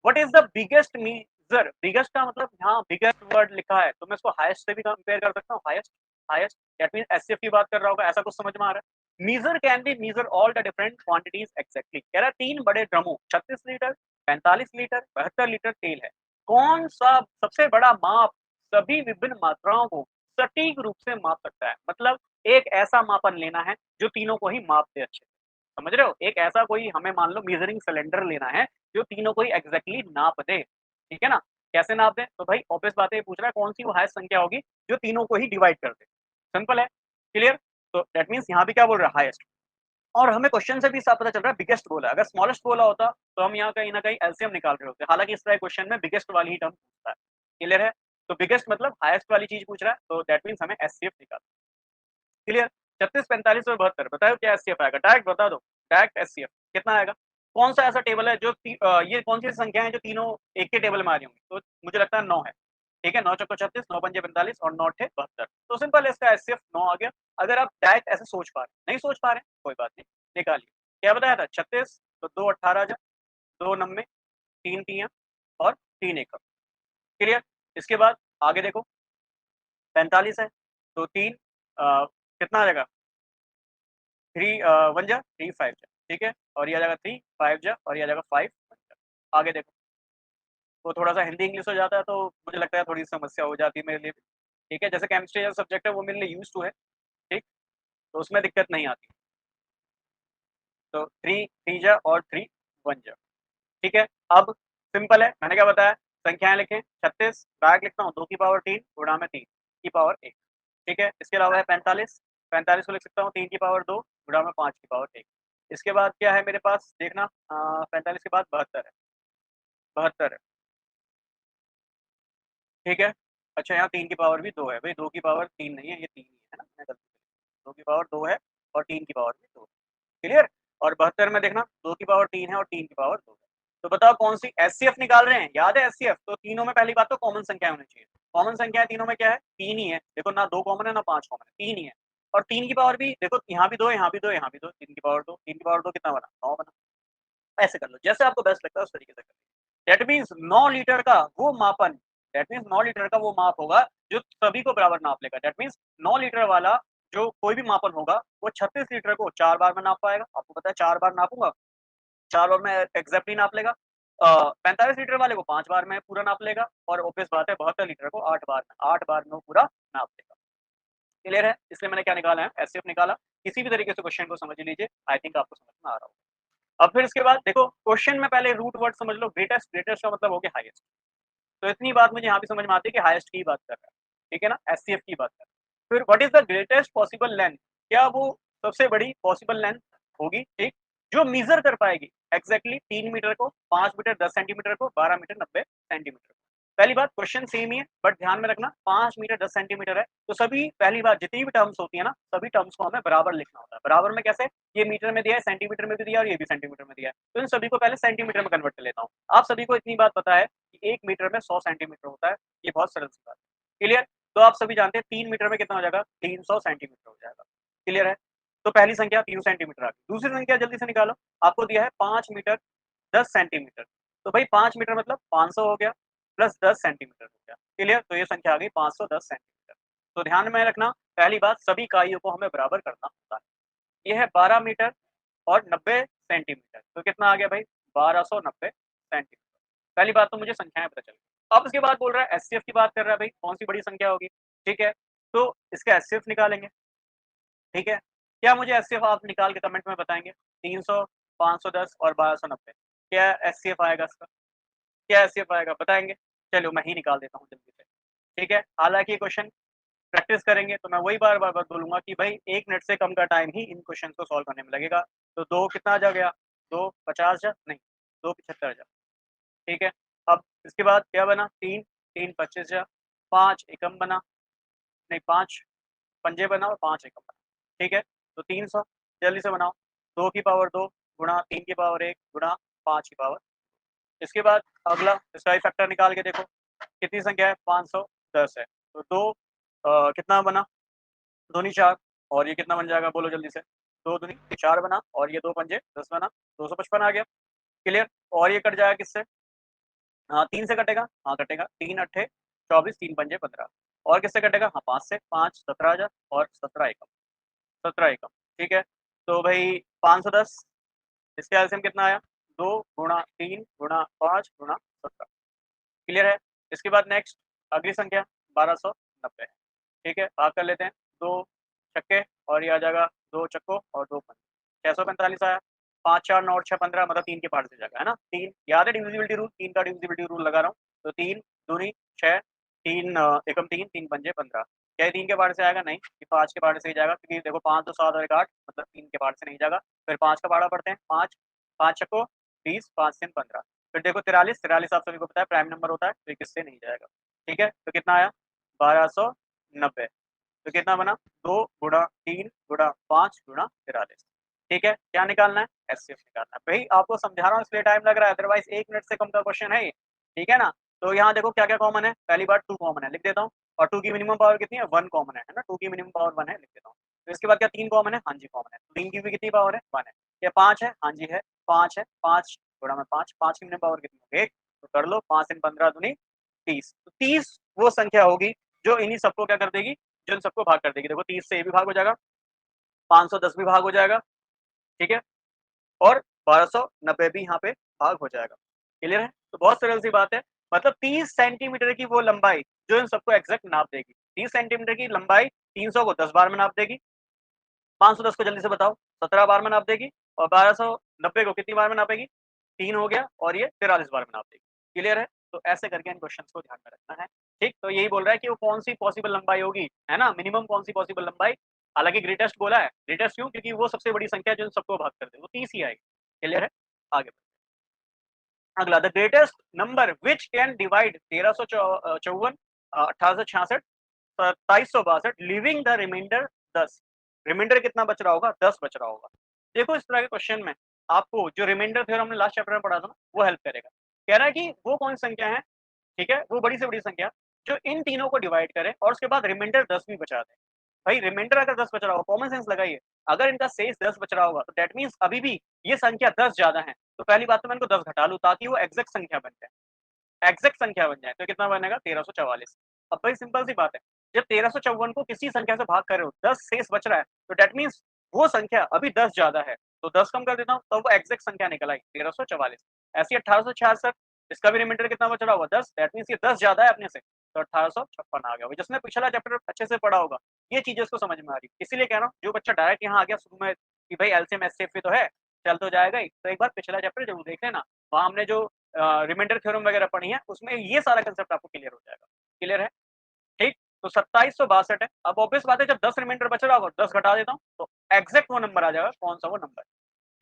What is the biggest measure? Biggest का मतलब यहाँ बिगेस्ट वर्ड लिखा है, तो मैं इसको हाईएस्ट से भी कंपेयर कर सकता हूँ। Highest, highest that means HCF की बात कर रहा होगा, ऐसा कुछ समझ में आ रहा है। Measure can be measure all the different quantities exactly. कह रहा 3 बड़े ड्रमों 36 लीटर, 45 लीटर, 72 लीटर तेल है, कौन सा सबसे बड़ा माप सभी विभिन्न मात्राओं को सटीक रूप से माप सकता है? मतलब एक ऐसा मापन लेना है जो तीनों को ही माप दे अच्छे से। समझ रहे हो? एक ऐसा कोई हमें मान लो मेजरिंग सिलेंडर लेना है जो तीनों को ही एग्जैक्टली नाप दे। ठीक है ना? कैसे नाप दे? तो भाई ऑब्वियस बात है, ये पूछ रहा है कौन सी वो हाईएस्ट संख्या होगी जो तीनों को ही डिवाइड कर दे। सिंपल है। क्लियर? तो दैट मीन्स यहाँ भी क्या बोल रहा है? हाईएस्ट। और हमें क्वेश्चन से भी साफ पता चल रहा है बिगेस्ट बोला है। अगर स्मॉलेस्ट बोला होता तो हम यहाँ कहीं ना कहीं एलसीएम निकाल रहे होते। हालांकि इस तरह क्वेश्चन में बिगेस्ट वाली ही टर्म पूछता है। क्लियर है? तो बिगेस्ट मतलब हाईएस्ट वाली चीज पूछ रहा है, तो दैट मीन्स हमें एचसीएफ निकालना। क्लियर? 36, 45 और 72 बताओ क्या एचसीएफ आएगा? डायरेक्ट बता दो, डायरेक्ट एचसीएफ कितना आएगा? कौन सा ऐसा टेबल है जो ये कौन सी संख्या है जो तीनों एक के टेबल में आ रही होंगी? तो मुझे लगता है 9 है। ठीक है, 9 चौको 36, 9 पंजे 45 और 9 अट्ठे 72। तो सिंपल है, इसका एचसीएफ 9 आ गया। अगर आप डायरेक्ट ऐसे सोच पा रहे नहीं सोच पा रहे कोई बात नहीं, निकालिए। क्या बताया था? 36 तो 2 18 जा, 2 90, 3 तियां और 3 एकम। क्लियर? इसके बाद आगे देखो 45 है तो 3 कितना आ जाएगा? 3 1 जा 3 5 जा। ठीक है, और ये आ जाएगा 3 5 जा और ये आ जाएगा 5 1 जा। आगे देखो, वो थोड़ा-सा हिंदी इंग्लिश हो जाता है तो मुझे लगता है थोड़ी समस्या हो जाती है मेरे लिए भी। ठीक है, जैसे केमिस्ट्री जैसा सब्जेक्ट है वो मेरे लिए यूज़्ड टू है, ठीक? तो उसमें दिक्कत नहीं आती। तो 3 3 जा और 3 1 जा। ठीक है, अब सिंपल है, मैंने क्या बताया? संख्याएँ लिखें, 36 डायरेक्ट लिखता हूँ 2 की पावर 3 गुणा में 3 की पावर 1। ठीक है, इसके अलावा है 45, 45 को लिख सकता हूँ 3 की पावर 2 गुणा में 5 की पावर 1। इसके बाद क्या है मेरे पास देखना, 45 के बाद 72 है, 72 है। ठीक है, अच्छा यहाँ 3 की पावर भी 2 है, भाई 2 की पावर 3 नहीं है, ये 3 ही है ना, मैंने गलती करी। 2 की पावर 2 है और 3 की पावर भी 2 है। क्लियर? और 72 में देखना 2 की पावर 3 है और 3 की पावर 2 है। तो बताओ कौन सी एचसीएफ निकाल रहे हैं? याद है एचसीएफ? तो तीनों में पहली बात तो कॉमन संख्या होनी चाहिए। कॉमन संख्या तीनों में क्या है? 3 ही है। देखो ना 2 कॉमन है ना 5 कॉमन है, 3 ही है। और 3 की पावर भी देखो, यहाँ भी 2 है, यहाँ भी 2 है, यहाँ भी 2, 3 की पावर 2, 3 की पावर 2 कितना बना? 9 बना। ऐसे कर लो, जैसे आपको बेस्ट लगता है उस तरीके से कर लो। दैट मीन्स 9 लीटर का वो मापन, दैट मीन्स 9 लीटर का वो माप होगा जो सभी को बराबर नाप लेगा। दैट मीन्स 9 लीटर वाला जो कोई भी मापन होगा वो 36 लीटर को 4 बार में नाप पाएगा। आपको पता है 4 बार नापूँगा, 4 बार में एग्ज़ैक्टली नाप लेगा। 45 लीटर वाले को 5 बार में पूरा नाप लेगा और ऑब्वियस बात है 72 लीटर को 8 बार में वो पूरा नाप लेगा। क्लियर है? इसलिए मैंने क्या निकाला है? एचसीएफ निकाला। किसी भी तरीके से क्वेश्चन को समझ लीजिए, आई थिंक आपको समझ में आ रहा होगा। अब फिर इसके बाद देखो क्वेश्चन में पहले रूट वर्ड समझ लो, ग्रेटेस्ट, ग्रेटेस्ट का मतलब हो गया हाईएस्ट। तो इतनी बात मुझे यहाँ भी समझ में आती है कि हाईएस्ट की बात कर रहा है। ठीक है ना? एचसीएफ की बात कर रहा है। फिर what is the greatest possible length? क्या वो सबसे बड़ी पॉसिबल लेंथ होगी, ठीक, जो मेजर कर पाएगी एग्जैक्टली 3 मीटर को, 5 मीटर 10 सेंटीमीटर को, 12 मीटर 90 सेंटीमीटर को। पहली बात क्वेश्चन सेम ही है बट ध्यान में रखना 5 मीटर 10 सेंटीमीटर है, तो सभी पहली बात जितनी भी टर्म्स होती है ना, सभी टर्म्स को हमें बराबर लिखना होता है। बराबर में कैसे? ये मीटर में दिया है, सेंटीमीटर में भी दिया है और ये भी सेंटीमीटर में दिया है, तो इन सभी को पहले सेंटीमीटर में कन्वर्ट कर लेता हूँ। आप सभी को इतनी बात पता है कि 1 मीटर में 100 सेंटीमीटर होता है, ये बहुत सरल सी बात है। क्लियर? तो आप सभी जानते हैं 3 मीटर में कितना हो जाएगा? 300 सेंटीमीटर हो जाएगा। क्लियर है? तो पहली संख्या 3 सेंटीमीटर आ गई। दूसरी संख्या जल्दी से निकालो, आपको दिया है 5 मीटर 10 सेंटीमीटर, तो भाई 5 मीटर मतलब 500 हो गया प्लस 10 सेंटीमीटर हो गया। क्लियर? तो ये संख्या आ गई 510 सेंटीमीटर। तो ध्यान में रखना, पहली बात सभी इकाइयों को हमें बराबर करना होता है। ये है 12 मीटर और 90 सेंटीमीटर, तो कितना आ गया भाई 1290 सेंटीमीटर। पहली बात तो मुझे संख्याएं पता चल गई। अब उसके बाद बोल रहा है एचसीएफ की बात कर रहा है, भाई कौन सी बड़ी संख्या होगी, ठीक है, तो इसका एचसीएफ निकालेंगे, ठीक है। क्या मुझे एचसीएफ आप निकाल के कमेंट में बताएंगे, 300, 510 और 1290, क्या एचसीएफ आएगा इसका, क्या एचसीएफ आएगा बताएंगे। चलो मैं ही निकाल देता हूँ जल्दी से, ठीक है। हालांकि क्वेश्चन प्रैक्टिस करेंगे तो मैं वही बार बार बोलूंगा कि भाई 1 मिनट से कम का टाइम ही इन क्वेश्चन को सॉल्व करने में लगेगा। तो 2 कितना जा गया, 250 जा नहीं 275 जा, ठीक है। अब इसके बाद क्या बना, 3, 3 25 जा, 5 एकम बना, नहीं 5 पंजे बना और 5 एकम बना, ठीक है। तो 300 जल्दी से बनाओ, 2 की पावर 2 गुणा 3 की पावर 1 गुणा 5 की पावर। इसके बाद अगला इसका फैक्टर निकाल के देखो, कितनी संख्या है 510 है, तो 2 कितना बना, 2 नी 4, और ये कितना बन जाएगा बोलो जल्दी से, 2 दूनी 4 बना और ये 2 पंजे 10 बना, 255 आ गया, क्लियर। और ये कट जाएगा किससे, हाँ 3 से कटेगा, हाँ कटेगा, 3 अट्ठे 24, 3 पंजे 15, और किससे कटेगा, हाँ 5 से, 5 17,000 और 17 एकम, 17 एकम, ठीक है। तो भाई 510 इसके एलसीएम कितना आया, 2 गुणा 3 गुणा 5 गुणा 17, क्लियर है। इसके बाद नेक्स्ट अगली संख्या 1290 है, ठीक है, भाग कर लेते हैं, 2 छक्के और ये आ जाएगा 2 चक्कों और 2 पंजे, 645 आया, 5 4 9 6 15 मतलब 3 के पार्ट से जाएगा है ना, 3 याद है डिविजिबिलिटी रूल, 3 का डिविजिबिलिटी रूल लगा रहा हूँ, तो 3 दूनी 6, 3 एकम 3 3 पंजे 15, क्या 3 के पार्ट से आएगा, नहीं कि 5 के पार्ट से ही जाएगा, क्योंकि देखो 5 तो 7 और 8 मतलब 3 के पार्ट से नहीं जाएगा। फिर 5 का पाड़ा पढ़ते हैं, 5 5 छक्को 20, 5 से 15, फिर देखो 43 43 आप सभी को पता है प्राइम नंबर होता है, तो ये किससे नहीं जाएगा, ठीक है। तो कितना आया 1290, तो कितना बना 2 गुणा 3 गुणा 5 गुणा 43, ठीक है। क्या निकालना है, एचसीएफ निकालना है। भाई आपको समझा रहा हूँ इसलिए टाइम लग रहा है, अदरवाइज 1 मिनट से कम का क्वेश्चन है ये, ठीक है ना। तो यहाँ देखो क्या क्या कॉमन है, पहली बार 2 कॉमन है, लिख देता हूँ, और 2 की मिनिमम पावर कितनी है, 1 कॉमन है ना, 2 की मिनिमम पावर 1 है, लिख देता हूँ। तो इसके बाद क्या 3 कॉमन है, हाँ जी कॉमन है, 3 की भी कितनी पावर है 1 है, क्या 5 है, हाँ जी है 5 है, 5 गुणा में 5, 5 की मिनिमम पावर कितनी होगी 1, तो कर लो 5 × 15 दूनी 30, तो 30 वो संख्या होगी जो इन्हीं सबको क्या कर देगी, जो इन सबको भाग कर देगी। देखो 30 से ये भी भाग हो जाएगा, 510 भी भाग हो जाएगा, ठीक है, और 1290 भी यहाँ पे भाग हो जाएगा, क्लियर है। तो बहुत सरल सी बात है, मतलब 30 सेंटीमीटर की वो लंबाई जो इन सबको एग्जैक्ट नाप देगी, 30 सेंटीमीटर की लंबाई 300 को 10 बार में नाप देगी, 510 को जल्दी से बताओ 17 बार में नाप देगी, और 1290 को कितनी बार में नापेगी, 3 हो गया, और ये 43 बार में नाप देगी, क्लियर है। तो ऐसे करके इन क्वेश्चंस को ध्यान में रखना है, ठीक। तो यही बोल रहा है कि वो कौन सी पॉसिबल लंबाई होगी, है ना, मिनिमम कौन सी पॉसिबल लंबाई, हालांकि ग्रेटेस्ट बोला है, ग्रेटेस्ट क्यों, क्योंकि वो सबसे बड़ी संख्या जो इन सबको भाग कर दे, वो 30 ही आएगी, क्लियर है। आगे अगला, the greatest number which can divide 1354 1866 2762 leaving the remainder 10, remainder कितना बच रहा होगा, 10 बच रहा होगा। देखो इस तरह के क्वेश्चन में आपको जो रिमाइंडर थ्योरम हमने लास्ट चैप्टर में पढ़ा था ना, वो हेल्प करेगा। कह रहा है कि वो कौन सी संख्या है, ठीक है, वो बड़ी से बड़ी संख्या जो इन तीनों को डिवाइड करे और उसके बाद रिमाइंडर 10 भी बचा दे। भाई रिमाइंडर अगर 10 बच रहा होगा, कॉमन सेंस लगाइए, अगर इनका शेष 10 बच रहा होगा तो दैट मींस अभी भी ये संख्या 10 ज्यादा है, तो पहली बात तो मैं इनको 10 घटा लूं ताकि वो एग्जैक्ट संख्या बन जाए, एग्जैक्ट संख्या बन जाए, तो कितना बनेगा 1344। अब भाई सिंपल सी बात है, जब 1354 को किसी संख्या से भाग कर रहे हो, 10 शेष बच रहा है, तो दैट मींस वो संख्या अभी 10 ज्यादा है, तो 10 कम कर देता हूँ तो वो एग्जैक्ट संख्या निकल आई 1344। ऐसी 1866, इसका भी रिमाइंडर कितना बच रहा होगा 10, दैट मींस ये 10 ज्यादा है अपने से, तो 1856 आ गया। जिसने पिछला चैप्टर अच्छे से पढ़ा होगा ये चीजें उसको समझ में आ रही, इसीलिए कह रहा हूँ जो बच्चा डायरेक्ट यहाँ आ गया शुरू में कि भाई एलसीएम एचसीएफ तो है, चल तो जाएगा ही, तो एक बार पिछला चैप्टर जरूर देख लेना, वहां हमने जो रिमाइंडर थ्योरम वगैरह पढ़ी है उसमें ये सारा कंसेप्ट आपको क्लियर हो जाएगा, क्लियर है, ठीक। तो 2762 है। अब ऑब्वियस बात है जब 10 रिमाइंडर बच रहा होगा 10 घटा देता हूँ तो एग्जैक्ट वो नंबर आ जाएगा, कौन सा वो नंबर,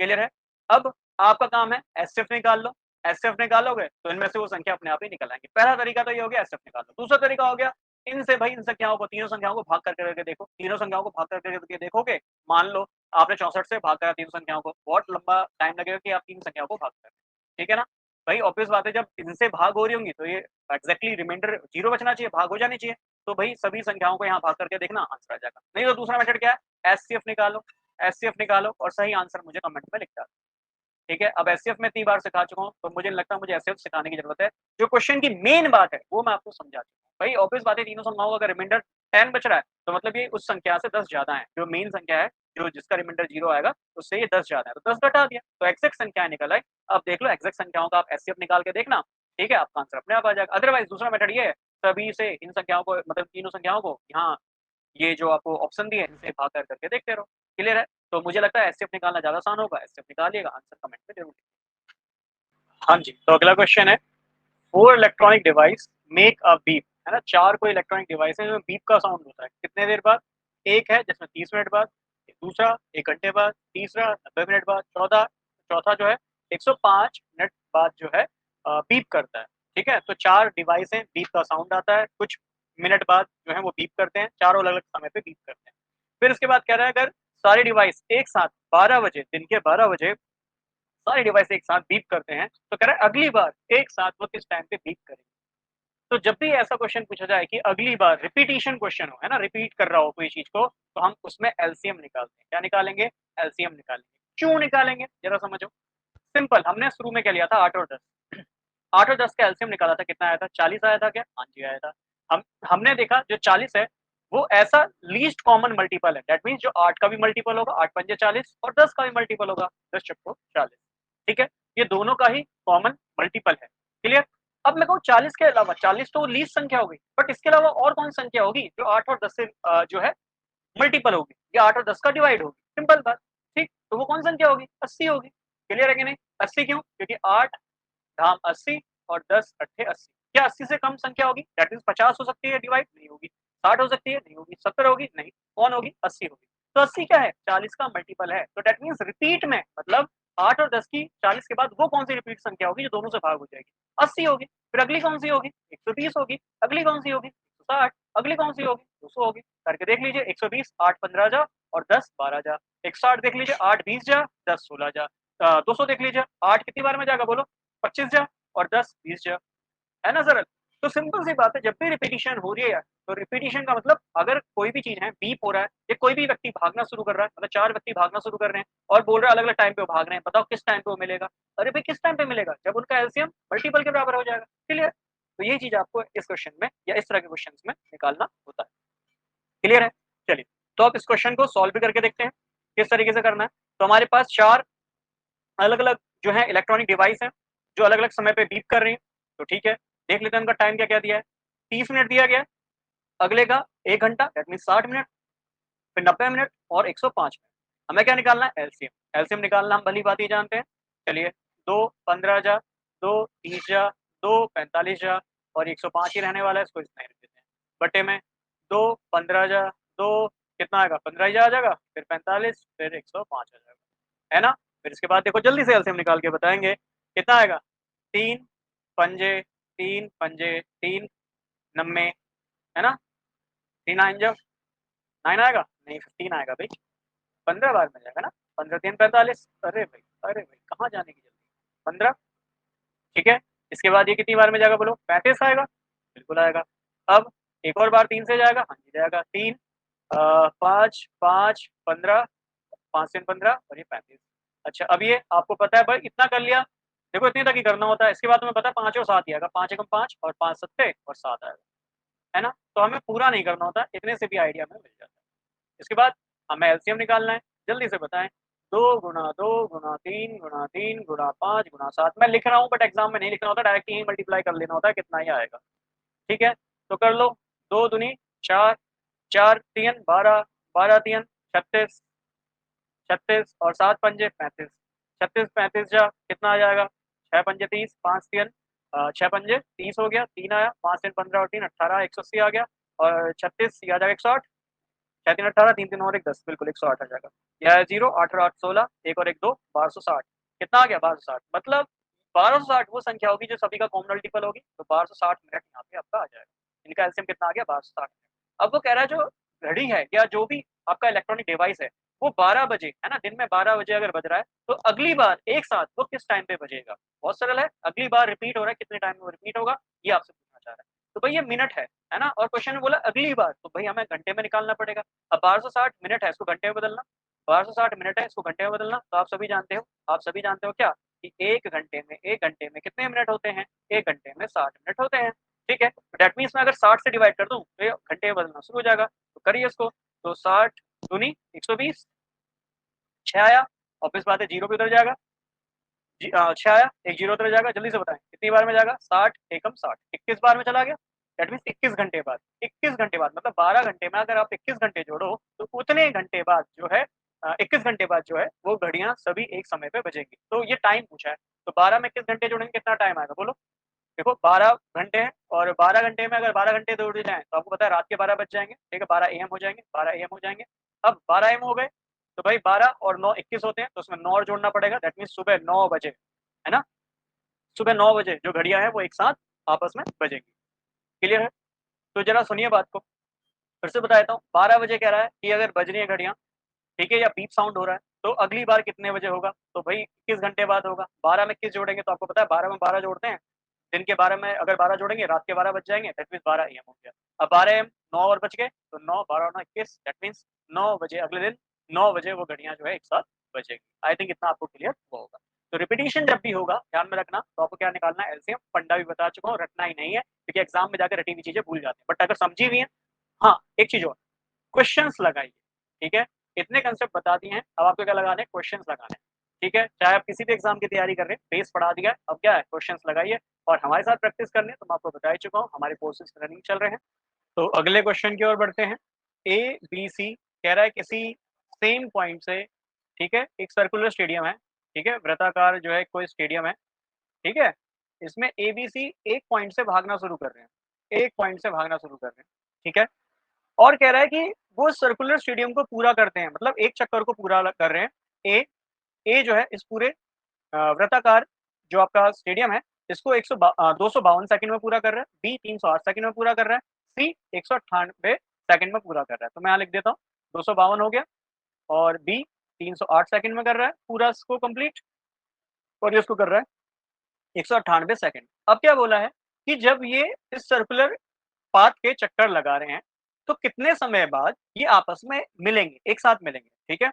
क्लियर है। अब आपका काम है एसएफ निकाल लो, एसएफ निकालोगे तो इनमें से वो संख्या अपने आप ही निकल आएंगे। पहला तरीका तो ये हो गया एसएफ निकाल लो। दूसरा तरीका हो गया इनसे भाई इन संख्याओं को, तीनों संख्याओं को भाग करके देखो, तीनों संख्याओं को भाग करके देखोगे, मान लो आपने 64 से भाग करा तीनों संख्याओं को, बहुत लंबा टाइम लगेगा कि आप तीन संख्याओं को भाग करें, ठीक है ना। भाई ऑब्वियस बात है जब इनसे भाग हो रही होंगी तो ये एग्जैक्टली रिमाइंडर 0 बचना चाहिए, भाग हो जानी चाहिए, तो भाई सभी संख्याओं को यहाँ भाग करके देखना आंसर आ जाएगा। नहीं तो दूसरा मेथड क्या है, एचसीएफ निकालो, एचसीएफ निकालो और सही आंसर मुझे कमेंट में लिख डालो, ठीक है। अब एचसीएफ में इतनी बार सिखा चुका हूँ तो मुझे लगता है मुझे एचसीएफ सिखाने की जरूरत है, जो क्वेश्चन की मेन बात है वो मैं आपको समझा चुका हूँ। भाई ऑब्वियस बात है तीनों संख्याओं का रिमाइंडर 10 बच रहा है, तो मतलब ये उस संख्या से 10 ज़्यादा है, जो मेन संख्या है, जो जिसका रिमाइंडर 0 आएगा, उससे ये 10 ज़्यादा है, तो 10 घटा दिया, तो एग्ज़ैक्ट संख्याएँ निकल आई। अब देख लो एग्ज़ैक्ट संख्याओं का आप एचसीएफ निकाल के देखना, ठीक है? आपका आंसर अपने आप आ जाएगा। अदरवाइज़ दूसरा मेथड ये है, सभी से इन संख्याओं को मतलब तीनों संख्याओं को यहाँ ये जो आपको ऑप्शन दिए हैं, इनसे भाग कर करके देखते रहो, क्लियर है? तो मुझे लगता है एचसीएफ निकालना ज़्यादा आसान होगा, एचसीएफ निकालिएगा, आंसर कमेंट में ज़रूर हाँ जी, तो अगला क्वेश्चन है 4 electronic device make a beep, है ना? 4 कोई इलेक्ट्रॉनिक डिवाइस है जिसमें बीप का साउंड होता है, कितने देर बाद? एक है जिसमें 30 मिनट बाद, दूसरा 1 घंटे बाद, तीसरा 90 मिनट बाद, चौथा जो है 105 मिनट बाद जो है बीप करता है, ठीक है? तो 4 डिवाइस हैं, बीप का साउंड आता है, कुछ मिनट बाद जो है वो बीप करते हैं, चारों अलग-अलग समय पे बीप करते हैं। फिर उसके बाद कह रहा है अगर सारे डिवाइस एक साथ 12 बजे, दिन के 12 बजे सारे डिवाइस एक साथ बीप करते हैं, तो कह रहा है अगली बार एक साथ वो किस टाइम पे बीप करेंगे। तो जब भी ऐसा क्वेश्चन पूछा जाए कि अगली बार रिपीटिशन क्वेश्चन हो, है ना, रिपीट कर रहा हो कोई चीज को, तो हम उसमें एलसीएम निकालते हैं। क्या निकालेंगे? एलसीएम निकालेंगे। क्यों निकालेंगे जरा समझो। सिंपल, हमने शुरू में क्या लिया था? 8 और 10। 8 और 10 का एलसीएम निकाला था, कितना आया था? 40 आया था क्या? हाँ जी आया था। हमने देखा जो 40 है वो ऐसा लीस्ट कॉमन मल्टीपल है, दैट मीन्स जो 8 का भी मल्टीपल होगा, 8 पंजे 40, और 10 का भी मल्टीपल होगा, 10 चक्को 40, ठीक है? ये दोनों का ही कॉमन मल्टीपल है, क्लियर? अब मैं कहूँ 40 के अलावा, 40 तो लीस्ट संख्या हो गई, बट इसके अलावा और कौन सी संख्या होगी जो 8 और 10 से जो है मल्टीपल होगी, या 8 और 10 का डिवाइड होगी? सिंपल बात, ठीक? तो वो कौन सी संख्या होगी? 80 होगी, क्लियर है कि नहीं? 80 क्यों? क्योंकि 8 धाम 80 और 10 अट्ठे 80। क्या 80 से कम संख्या होगी? दैट मीन्स 50 हो सकती है डिवाइड? नहीं होगी। 60 हो सकती है? नहीं होगी। 70 होगी? नहीं। कौन होगी? 80 होगी। तो 80 क्या है? 40 का मल्टीपल है। तो दैट मीन्स रिपीट में, मतलब 8 और 10 की 40 के बाद वो कौन सी रिपीट संख्या होगी जो दोनों से भाग हो जाएगी? 80 होगी। फिर अगली कौन सी होगी? 120 होगी। अगली कौन सी होगी? 160। अगली कौन सी होगी? 200 होगी। करके देख लीजिए। 120 8 15 जा और 10 12 जा। 160 देख लीजिए, 8 20 जा, 10 16 जा। 200 देख लीजिए, 8 कितनी बार में जाएगा बोलो? 25 जा और 10 20 जा, है ना सरल? तो सिंपल सी बात है, जब भी रिपीटिशन हो रही है तो रिपीटिशन का मतलब अगर कोई भी चीज है, बीप हो रहा है, या कोई भी व्यक्ति भागना शुरू कर रहा है, मतलब 4 व्यक्ति भागना शुरू कर रहे हैं और बोल रहे हैं अलग अलग टाइम पे वो भाग रहे हैं, बताओ किस टाइम पे वो मिलेगा? अरे भाई किस टाइम पे मिलेगा? जब उनका एलसीएम मल्टीपल के बराबर हो जाएगा, क्लियर? तो यही चीज आपको इस क्वेश्चन में या इस तरह के क्वेश्चन में निकालना होता है, क्लियर है? चलिए, तो आप इस क्वेश्चन को सॉल्व भी करके देखते हैं किस तरीके से करना है। तो हमारे पास 4 अलग अलग जो है इलेक्ट्रॉनिक डिवाइस है जो अलग अलग समय पे बीप कर रही है। तो ठीक है, देख लेते हैं उनका टाइम क्या क्या दिया है। 30 मिनट दिया गया है, अगले का 1 घंटा, दैट मीन 60 मिनट, फिर 90 मिनट और 105 मिनट। हमें क्या निकालना है? एलसीएम। एलसीएम निकालना हम भली बात ही जानते हैं। चलिए, 2 15 जा, 2 30 जा, 2 45 जा, और 105 ही रहने वाला है, इसको इतना ही रख देते हैं बटे में। 2 15 जा, 2 कितना आएगा? 15 ही जा आ जाएगा, फिर 45, फिर 105 आ जाएगा, है ना? फिर इसके बाद देखो जल्दी से एलसीएम निकाल के बताएंगे कितना आएगा। 3 पंजे, 3 पंजे 3, 90, है ना? 3 9 जा 9 आएगा? नहीं, 15 आएगा भाई, 15 बार में जाएगा ना। 15 3 45, अरे भाई कहाँ जाने की जल्दी, 15, ठीक है। इसके बाद ये कितनी बार में जाएगा बोलो? 35 आएगा, बिल्कुल आएगा। अब एक और बार 3 से जाएगा, हाँ जी जाएगा। 3 5 5 15, 5 3 15 और ये 35। अच्छा, अब ये आपको पता है भाई इतना कर लिया, देखो इतने तक ही करना होता है। इसके बाद तुम्हें पता है 5 और 7 ही आएगा, 5 एकम 5 और 5 सत्ते और 7 आएगा, है ना? तो हमें पूरा नहीं करना होता, इतने से भी आइडिया हमें मिल जाता है। इसके बाद हमें एलसीएम निकालना है, जल्दी से बताएं। 2 गुना 2 गुना 3 गुना 5 गुना 7, मैं लिख रहा हूँ बट एग्जाम में नहीं लिखना होता, डायरेक्ट ही मल्टीप्लाई कर लेना होता है, कितना ही आएगा, ठीक है? तो कर लो। 2 दूनी 4, 4 3 12, 12 3 36, 36 और 7 पंजे 35, 36 35 जा कितना आ जाएगा? 6 पंजे 30, 5 3 6 पंजे 30 हो गया, 3 आया, 5 3 15 और 3 18, 180 आ गया, और 36 आ जाएगा 108, 6 3 18, 3 3 और 1 10, बिल्कुल 108 आ जाएगा। यह है 0 8 और 8 16, 1 और 1 2, 1260। कितना आ गया? 1260, मतलब 1260 वो संख्या होगी जो सभी का कॉमन मल्टीपल होगी, तो 1260 मिनट यहाँ पे आपका आ जाएगा। इनका एलसीएम कितना आ गया? 1260 मिनट। अब वो कह रहा है जो घड़ी है या जो भी आपका इलेक्ट्रॉनिक डिवाइस है वो 12 बजे, है ना, दिन में 12 बजे अगर बज रहा है, तो अगली बार एक साथ वो किस टाइम पे बजेगा? बहुत सरल है, अगली बार रिपीट हो रहा है, कितने टाइम में वो रिपीट होगा, ये आपसे पूछना चाह रहा है। तो भाई ये मिनट है ना, और क्वेश्चन में बोला अगली बार, तो भाई हमें घंटे में निकालना पड़ेगा। अब 1260 मिनट है, इसको घंटे में बदलना, 1260 मिनट है, इसको घंटे में बदलना, तो आप सभी जानते हो क्या कि 1 घंटे में कितने मिनट होते हैं? 1 घंटे में 60 मिनट होते हैं, ठीक है। दैट मीन्स मैं अगर 60 से डिवाइड कर दूं तो ये घंटे बदलना शुरू हो जाएगा। तो करिए इसको, तो 60 दूनी 120, 6 आया, ऑब्वियस बात है जीरो भी उधर जाएगा, 6 आया, एक जीरो उधर जाएगा, जल्दी से बताएं कितनी बार में जाएगा, 60 एकम 60, 21 बार में चला गया। दैट मीन्स 21 घंटे बाद, 21 घंटे बाद मतलब 12 घंटे में अगर आप 21 घंटे जोड़ो तो उतने घंटे बाद जो है 21 घंटे बाद जो है वो घड़ियां सभी एक समय पे बजेंगी। तो ये टाइम पूछा है, तो 12 में 21 घंटे जोड़ेंगे कितना टाइम आएगा बोलो। देखो 12 घंटे हैं और 12 घंटे में अगर 12 घंटे जोड़ जाएं तो आपको पता है रात के 12 बज जाएंगे, ठीक है, 12 AM हो जाएंगे, 12 AM हो जाएंगे। अब 12 AM हो गए तो भाई 12 और 9 21 होते हैं, तो उसमें 9 और जोड़ना पड़ेगा, दैट मीन्स सुबह 9 बजे, है ना, सुबह 9 बजे जो घड़ियां हैं वो एक साथ आपस में बजेंगी। क्लियर है? तो जरा सुनिए बात को, फिर से बता देता हूँ। 12 बजे कह रहा है कि अगर बज रही है घड़ियां, ठीक है, या बीप साउंड हो रहा है, तो अगली बार कितने बजे होगा, तो भाई 21 घंटे बाद होगा। 12 में 21 जोड़ेंगे तो आपको पता है 12 में 12 जोड़ते हैं, दिन के 12 में अगर 12 जोड़ेंगे रात के 12 बज जाएंगे, दैट मीन्स 12 AM हो गया। अब 12 AM 9 और बच गए, तो 9 12 और 9 21, दैट मीन्स 9 बजे अगले दिन 9 बजे वो घड़ियां जो है एक साथ बजेगी। आई थिंक इतना आपको क्लियर हुआ होगा। तो रिपीटिशन जब भी होगा ध्यान में रखना, तो आपको क्या निकालना है, एलसीएम। फंडा भी बता चुका हूँ, रटना ही नहीं है क्योंकि एग्जाम में जाकर रटी हुई चीजें भूल जाते हैं, बट अगर समझी हुई है, हाँ एक चीज और, क्वेश्चंस लगाइए, ठीक है। इतने कंसेप्ट बता दिए हैं, अब आपको क्या लगाने हैं, क्वेश्चंस लगाने हैं, ठीक है। चाहे आप किसी भी एग्जाम की तैयारी कर रहे हैं, बेस पढ़ा दिया है, अब क्या है, क्वेश्चंस लगाइए। और हमारे साथ प्रैक्टिस करनी है तो मैं आपको बता ही चुका हूँ, हमारे कोर्सेज रनिंग चल रहे हैं। तो अगले क्वेश्चन की ओर बढ़ते हैं। ABC कह रहा है किसी सेम पॉइंट से, ठीक है, एक सर्कुलर स्टेडियम है, ठीक है, वृत्ताकार जो है कोई स्टेडियम है, ठीक है। इसमें ABC एक पॉइंट से भागना शुरू कर रहे हैं, एक पॉइंट से भागना शुरू कर रहे हैं, ठीक है। और कह रहा है कि वो सर्कुलर स्टेडियम को पूरा करते हैं, मतलब एक चक्कर को पूरा कर रहे हैं। ए ए जो है इस पूरे वृत्ताकार जो आपका स्टेडियम है, इसको 252 सेकंड में पूरा कर रहा है। बी 308 सेकंड में पूरा कर रहा है। सी 198 सेकंड में पूरा कर रहा है। तो मैं यहाँ लिख देता हूँ 252 हो गया, और बी 308 सेकंड में कर रहा है पूरा इसको कंप्लीट, और ये इसको कर रहा है 198 सेकंड। अब क्या बोला है कि जब ये इस सर्कुलर पाथ के चक्कर लगा रहे हैं तो कितने समय बाद ये आपस में मिलेंगे, एक साथ मिलेंगे, ठीक है।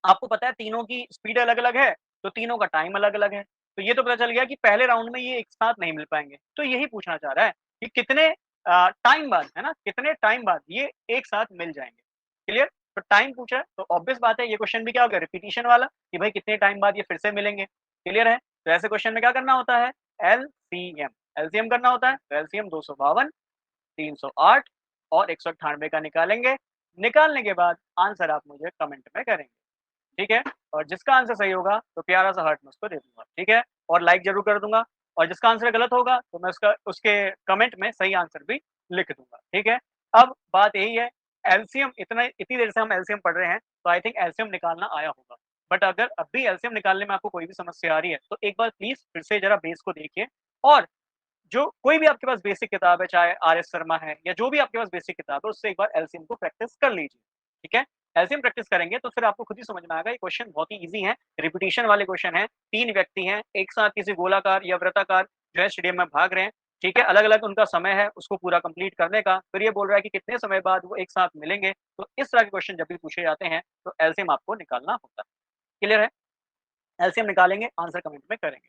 आपको पता है तीनों की स्पीड अलग-अलग है, तो तीनों का टाइम अलग-अलग है। तो ये तो पता चल गया कि पहले राउंड में ये एक साथ नहीं मिल पाएँगे। तो यही पूछना चाह रहा है कि कितने टाइम बाद, है ना? कितने टाइम बाद ये एक साथ मिल जाएँगे। क्लियर? तो टाइम पूछा है, तो ऑब्वियस बात है ये क्वेश्चन भी क्या हो गया, रिपिटिशन वाला, कि भाई कितने टाइम बाद ये फिर से मिलेंगे। क्लियर है? तो ऐसे क्वेश्चन में क्या करना होता है, एलसीएम, एलसीएम करना होता है। तो एलसीएम 252, 308 और 198 का निकालेंगे। निकालने के बाद आंसर आप मुझे कमेंट में करेंगे। ठीक है? और जिसका आंसर सही होगा तो प्यारा सा हार्ट मैं उसको दे दूँगा, ठीक है? और लाइक ज़रूर कर दूँगा, और जिसका आंसर गलत होगा तो मैं उसका उसके कमेंट में सही आंसर भी लिख दूँगा, ठीक है? अब बात यही है, एलसीएम इतनी देर से हम एलसीएम पढ़ रहे हैं, तो आई थिंक एलसीएम निकालना आया होगा। बट अगर अब भी एलसीएम निकालने में आपको कोई भी समस्या आ रही है, तो एक बार प्लीज़ फिर से ज़रा बेस को देखिए, और जो कोई भी आपके पास बेसिक किताब है, चाहे आर.एस. शर्मा है या जो भी आपके पास बेसिक किताब है, उससे एक बार एलसीएम को प्रैक्टिस कर लीजिए, ठीक है? एलसीएम प्रैक्टिस करेंगे तो फिर आपको खुद ही समझ में आएगा, ये क्वेश्चन बहुत ही ईज़ी है, रिपिटिशन वाले क्वेश्चन हैं। 3 व्यक्ति हैं, एक साथ किसी गोलाकार या वृत्ताकार जो है स्टेडियम में भाग रहे हैं, ठीक है? अलग-अलग उनका समय है उसको पूरा कंप्लीट करने का, फिर ये बोल रहा है कि कितने समय बाद वो एक साथ मिलेंगे। तो इस तरह के क्वेश्चन जब भी पूछे जाते हैं, तो एलसीएम आपको निकालना होता है। क्लियर है? एलसीएम निकालेंगे, आंसर कमेंट में करेंगे।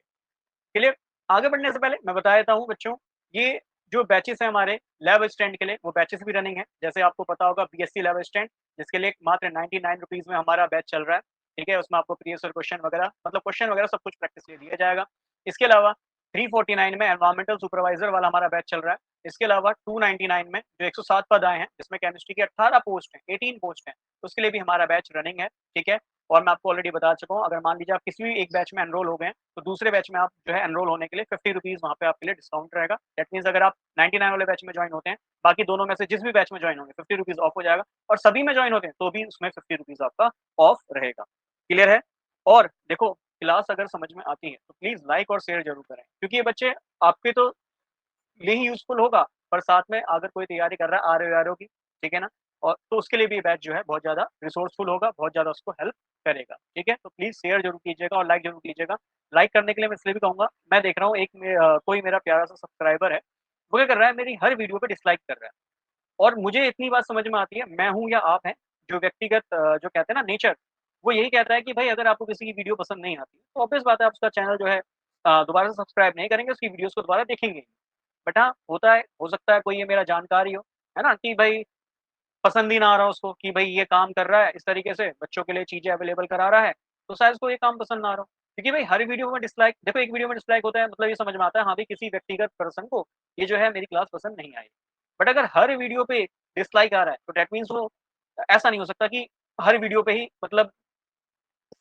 क्लियर? आगे बढ़ने से पहले मैं बता देता हूँ बच्चों, ये जो बैचेस हैं हमारे लैब असिस्टेंट के लिए, वो बैचेस भी रनिंग है। जैसे आपको पता होगा बीएससी लैब असिस्टेंट, जिसके लिए मात्र 99 रुपीज़ में हमारा बैच चल रहा है, ठीक है? उसमें आपको प्रीवियस ईयर क्वेश्चन वगैरह, मतलब क्वेश्चन वगैरह सब कुछ प्रैक्टिस के लिए दिया जाएगा। इसके अलावा 349 में एनवायरमेंटल सुपरवाइजर वाला हमारा बैच चल रहा है। इसके अलावा 299 में जो 107 पद आए हैं, जिसमें केमिस्ट्री की 18 पोस्ट हैं, 18 पोस्ट हैं, उसके लिए भी हमारा बैच रनिंग है, ठीक है? और मैं आपको ऑलरेडी बता चुका हूँ, अगर मान लीजिए आप किसी भी एक बैच में एनरोल हो गए हैं, तो दूसरे बैच में आप जो है एनरोल होने के लिए 50 रुपीज़ वहाँ पे आपके लिए डिस्काउंट रहेगा। दैट मीन्स अगर आप 99 वाले बैच में जॉइन होते हैं, बाकी दोनों में से जिस भी बैच में जॉइन होंगे 50 रुपीज़ ऑफ हो जाएगा, और सभी में जॉइन होते हैं तो भी उसमें 50 रुपीज़ आपका ऑफ रहेगा। क्लियर है? और देखो, क्लास अगर समझ में आती है तो प्लीज़ लाइक और शेयर ज़रूर करें, क्योंकि ये बच्चे आपके तो लिए ही यूज़फुल होगा, पर साथ में अगर कोई तैयारी कर रहा है आरओ की, ठीक है ना? और तो उसके लिए भी ये बैच जो है बहुत ज़्यादा रिसोर्सफुल होगा, बहुत ज़्यादा उसको हेल्प करेगा, ठीक है? तो प्लीज़ शेयर ज़रूर कीजिएगा और लाइक ज़रूर कीजिएगा। लाइक करने के लिए मैं इसलिए भी कहूँगा, मैं देख रहा हूँ कोई मेरा प्यारा सा सब्सक्राइबर है, वो क्या कर रहा है, मेरी हर वीडियो पे डिसलाइक कर रहा है। और मुझे इतनी बात समझ में आती है, मैं हूँ या आप हैं, जो व्यक्तिगत जो कहते हैं ना नेचर, वो यही कहता है कि भाई अगर आपको किसी की वीडियो पसंद नहीं आती, तो ऑब्वियस बात है आप उसका चैनल जो है दोबारा से सब्सक्राइब नहीं करेंगे, उसकी वीडियोज़ को दोबारा देखेंगे। बट हाँ, होता है, हो सकता है कोई ये मेरा जानकार ही हो, है ना? कि भाई पसंद ही ना आ रहा हो उसको कि भाई ये काम कर रहा है इस तरीके से, बच्चों के लिए चीज़ें अवेलेबल करा रहा है, तो शायद उसको ये काम पसंद ना आ रहा हो। क्योंकि भाई हर वीडियो में डिसलाइक देखो, एक वीडियो में डिसलाइक होता है मतलब ये समझ में आता है हाँ, भाई किसी व्यक्तिगत पर्सन को ये जो है मेरी क्लास पसंद नहीं आई। बट अगर हर वीडियो पे डिसलाइक आ रहा है, तो दैट मीन्स वो ऐसा नहीं हो सकता कि हर वीडियो पे ही मतलब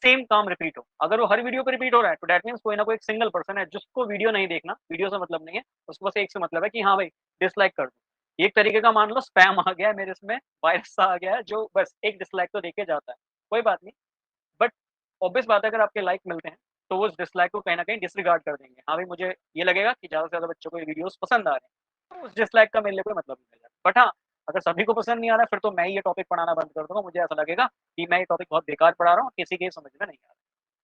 सेम काम रिपीट हो। अगर वो हर वीडियो पे रिपीट हो रहा है, तो दैट मीन्स कोई ना कोई एक सिंगल पर्सन है जिसको वीडियो नहीं देखना, वीडियो से मतलब नहीं है, उसको बस एक से मतलब है कि हाँ भाई डिसलाइक कर दो। एक तरीके का मान लो स्पैम आ गया है मेरे इसमें, वायरस सा आ गया है जो बस एक डिसलाइक तो देके जाता है। कोई बात नहीं, बट ऑब्वियस बात है अगर आपके लाइक मिलते हैं, तो वो उस डिसलाइक को कहीं न कहीं डिसरिगार्ड कर देंगे। हाँ भाई मुझे ये लगेगा कि ज़्यादा से ज़्यादा बच्चों को ये वीडियोज़ पसंद आ रहे हैं, तो उस डिसलाइक का मेरे लिए कोई मतलब नहीं है। बट हाँ, अगर सभी को पसंद नहीं आ रहा है फिर तो मैं ही ये टॉपिक पढ़ाना बंद कर दूँगा, मुझे ऐसा लगेगा कि मैं ये टॉपिक बहुत बेकार पढ़ा रहा हूँ, किसी के समझ में नहीं आ रहा है।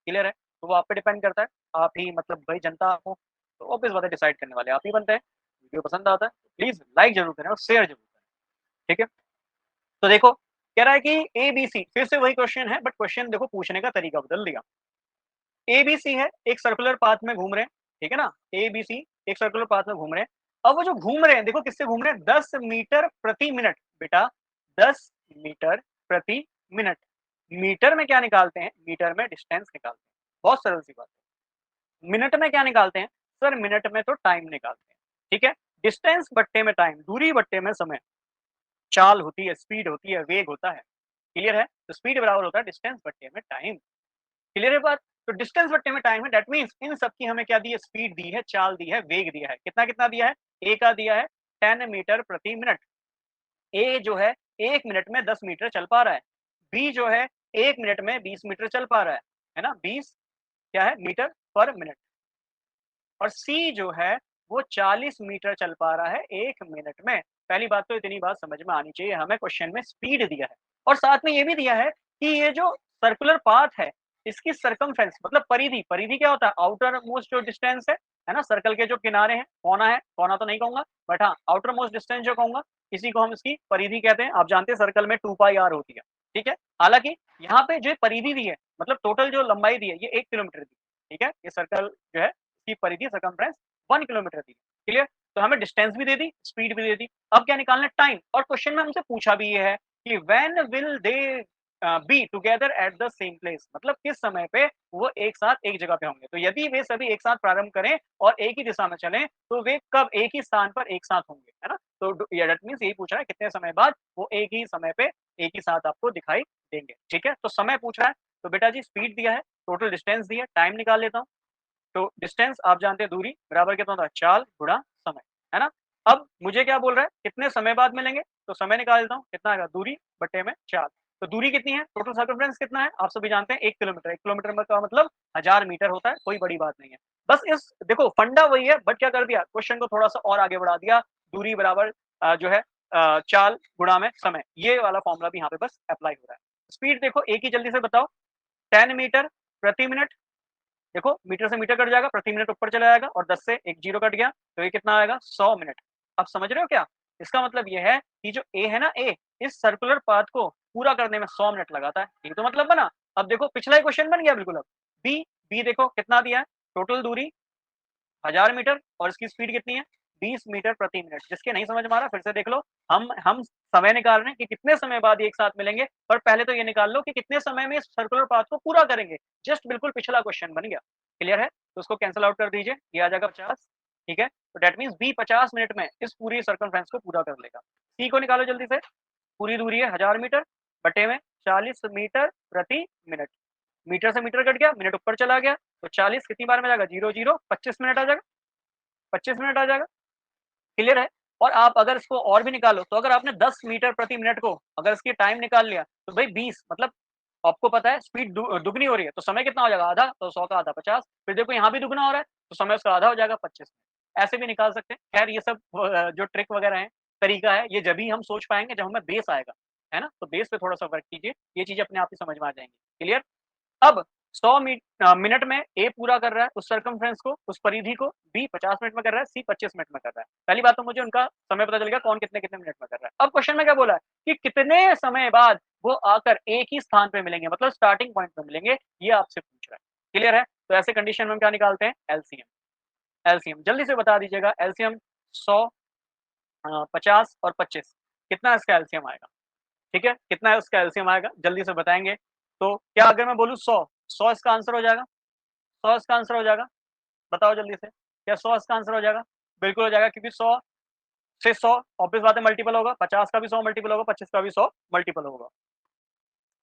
क्लियर है? तो वो आप पे डिपेंड करता है, आप ही मतलब भाई जनता आप हो, तो ऑब्वियस बात है डिसाइड करने वाले आप ही बनते हैं। वीडियो पसंद आता है, प्लीज़ लाइक ज़रूर करें और शेयर ज़रूर करें, ठीक है? तो देखो, कह रहा है कि एबीसी फिर से वही क्वेश्चन है बट क्वेश्चन देखो पूछने का तरीका बदल दिया। एबीसी है, एक सर्कुलर पाथ में घूम रहे हैं, ठीक है ना? एबीसी एक सर्कुलर पाथ में घूम रहे हैं। अब वो जो घूम रहे हैं, देखो किससे घूम रहे हैं? 10 मीटर प्रति मिनट बेटा, 10 मीटर प्रति मिनट। मीटर में क्या निकालते हैं? मीटर में डिस्टेंस निकालते हैं। बहुत सरल सी बात है। मिनट में क्या निकालते हैं? सर मिनट में तो टाइम निकालते हैं, ठीक है? डिस्टेंस बट्टे में टाइम, दूरी बट्टे में समय, चाल होती है, स्पीड होती है, वेग होता है। क्लियर है? तो स्पीड बराबर होता है डिस्टेंस बट्टे में टाइम। क्लियर है बात? तो डिस्टेंस बट्टे में टाइम है, दैट मीन्स इन सब की हमें क्या दी है? स्पीड दी है, चाल दी है, वेग दिया है। कितना-कितना दिया है? ए का दिया है 10 मीटर प्रति मिनट। ए जो है 1 मिनट में 10 मीटर चल पा रहा है। बी जो है 1 मिनट में 20 मीटर चल पा रहा है ना? 20 क्या है? मीटर पर मिनट। और सी जो है वो 40 मीटर चल पा रहा है 1 मिनट में। पहली बात तो इतनी बात समझ में आनी चाहिए, हमें क्वेश्चन में स्पीड दिया है और साथ में ये भी दिया है कि ये जो सर्कुलर पाथ है, इसकी सरकमफेरेंस मतलब परिधि, परिधि क्या होता है? आउटर मोस्ट जो डिस्टेंस है ना? सर्कल के जो किनारे हैं, कोना है, कोना तो नहीं कहूँगा, बट हाँ, आउटर मोस्ट डिस्टेंस जो कहूँगा, इसी को हम इसकी परिधि कहते हैं। आप जानते हैं सर्कल में 2 पाई r होती है, ठीक है? हालाँकि यहाँ पे जो परिधि दी है, मतलब टोटल जो लंबाई दी है, ये 1 किलोमीटर दी है, ठीक है? ये सर्कल जो है की परिधि सरकमफ्रेंस 1 किलोमीटर दी। क्लियर? तो हमें डिस्टेंस भी दे दी, स्पीड भी दे दी। अब क्या निकालना है? टाइम। और क्वेश्चन में हमसे पूछा भी ये है कि when will they be together at the same place, मतलब किस समय पे वो एक साथ एक जगह पे होंगे। तो यदि वे सभी एक साथ प्रारंभ करें और एक ही दिशा में चलें, तो वे कब एक ही स्थान पर एक साथ होंगे, है ना? तो दैट मीन्स यही पूछ रहा है कितने समय बाद वो एक ही समय पे एक ही साथ आपको दिखाई देंगे। ठीक है? तो समय पूछ रहा है, तो बेटा जी स्पीड दिया है, टोटल डिस्टेंस दी है, टाइम निकाल लेता हूँ। तो डिस्टेंस आप जानते हैं दूरी बराबर कितना होता है? चाल गुणा समय, है ना? अब मुझे क्या बोल रहा है? कितने समय बाद मिलेंगे? तो समय निकाल देता हूँ, कितना आएगा? दूरी बट्टे में चाल। तो दूरी कितनी है? टोटल सर्कमफ्रेंस कितना है? आप सभी जानते हैं 1 किलोमीटर। 1 किलोमीटर में का मतलब 1000 मीटर होता है, कोई बड़ी बात नहीं है। बस इस देखो फंडा वही है बट क्या कर दिया? क्वेश्चन को थोड़ा-सा और आगे बढ़ा दिया। दूरी बराबर जो है चाल गुणा में समय। ये वाला फॉर्मूला भी यहाँ पे बस अप्लाई हो रहा है। स्पीड देखो एक ही जल्दी से बताओ, 10 मीटर प्रति मिनट। देखो मीटर से मीटर कट जाएगा, प्रति मिनट ऊपर चला जाएगा और 10 से एक जीरो कट गया, तो ये कितना आएगा? 100 मिनट। आप समझ रहे हो क्या? इसका मतलब ये है कि जो ए है ना ए, इस सर्कुलर पाथ को पूरा करने में 100 मिनट लगाता है। ये तो मतलब बना। अब देखो पिछला ही क्वेश्चन बन गया बिल्कुल अब। बी, बी देखो कितना दिया है? टोटल दूरी 1000 मीटर और इसकी स्पीड कितनी है? 20 मीटर प्रति मिनट। जिसके नहीं समझ में आ रहा फिर से देख लो। हम समय निकाल रहे हैं कि कितने समय बाद ये एक साथ मिलेंगे, पर पहले तो ये निकाल लो कि कितने समय में इस सर्कुलर पाथ को पूरा करेंगे। जस्ट बिल्कुल पिछला क्वेश्चन बन गया। क्लियर है? तो उसको कैंसल आउट कर दीजिए, ये आ जाएगा 50, ठीक है? तो दैट मीन्स बी 50 मिनट में इस पूरी सर्कमफ्रेंस को पूरा कर लेगा। सी को निकालो जल्दी से। पूरी दूरी है 1000 मीटर बटे में 40 मीटर प्रति मिनट। मीटर से मीटर कट गया, मिनट ऊपर चला गया, तो 40 कितनी बार में जाएगा? 0 0 25 मिनट आ जाएगा। 25 मिनट आ जाएगा। क्लियर है? और आप अगर इसको और भी निकालो, तो अगर आपने 10 मीटर प्रति मिनट को अगर इसकी टाइम निकाल लिया, तो भाई 20 मतलब आपको पता है स्पीड दुगनी हो रही है, तो समय कितना हो जाएगा? आधा, तो 100 का आधा 50। फिर देखो यहाँ भी दुगना हो रहा है, तो समय उसका आधा हो जाएगा 25 मिनट। ऐसे भी निकाल सकते हैं। खैर ये सब जो ट्रिक वगैरह है, तरीका है, ये जब ही हम सोच पाएँगे जब हमें बेस आएगा, है ना? तो बेस पे थोड़ा-सा वर्क कीजिए, ये चीज़ें अपने आप ही समझ में आ जाएँगी। क्लियर? अब 100 मिनट में ए पूरा कर रहा है उस सर्कमफ्रेंस को, उस परिधि को, बी 50 मिनट में कर रहा है, सी 25 मिनट में कर रहा है। पहली बात तो मुझे उनका समय पता चल गया कौन कितने-कितने मिनट में कर रहा है। अब क्वेश्चन में क्या बोला है कि कितने समय बाद वो आकर एक ही स्थान पे मिलेंगे, मतलब स्टार्टिंग पॉइंट पे मिलेंगे, ये आपसे पूछ रहा है। क्लियर है? तो ऐसे कंडीशन में हम क्या निकालते हैं? एलसीएम। एलसीएम जल्दी से बता दीजिएगा एलसीएम 100, 50 और 25 कितना इसका एलसीएम आएगा? ठीक है, कितना है उसका एलसीएम आएगा, जल्दी से बताएँगे। तो क्या अगर मैं बोलूँ 100, 100 इसका आंसर हो जाएगा? 100 इसका आंसर हो जाएगा? बताओ जल्दी से, क्या 100 इसका आंसर हो जाएगा? बिल्कुल हो जाएगा, क्योंकि 100 से 100 ऑब्वियस बात है मल्टीपल होगा, 50 का भी 100 मल्टीपल होगा, 25 का भी 100 मल्टीपल होगा।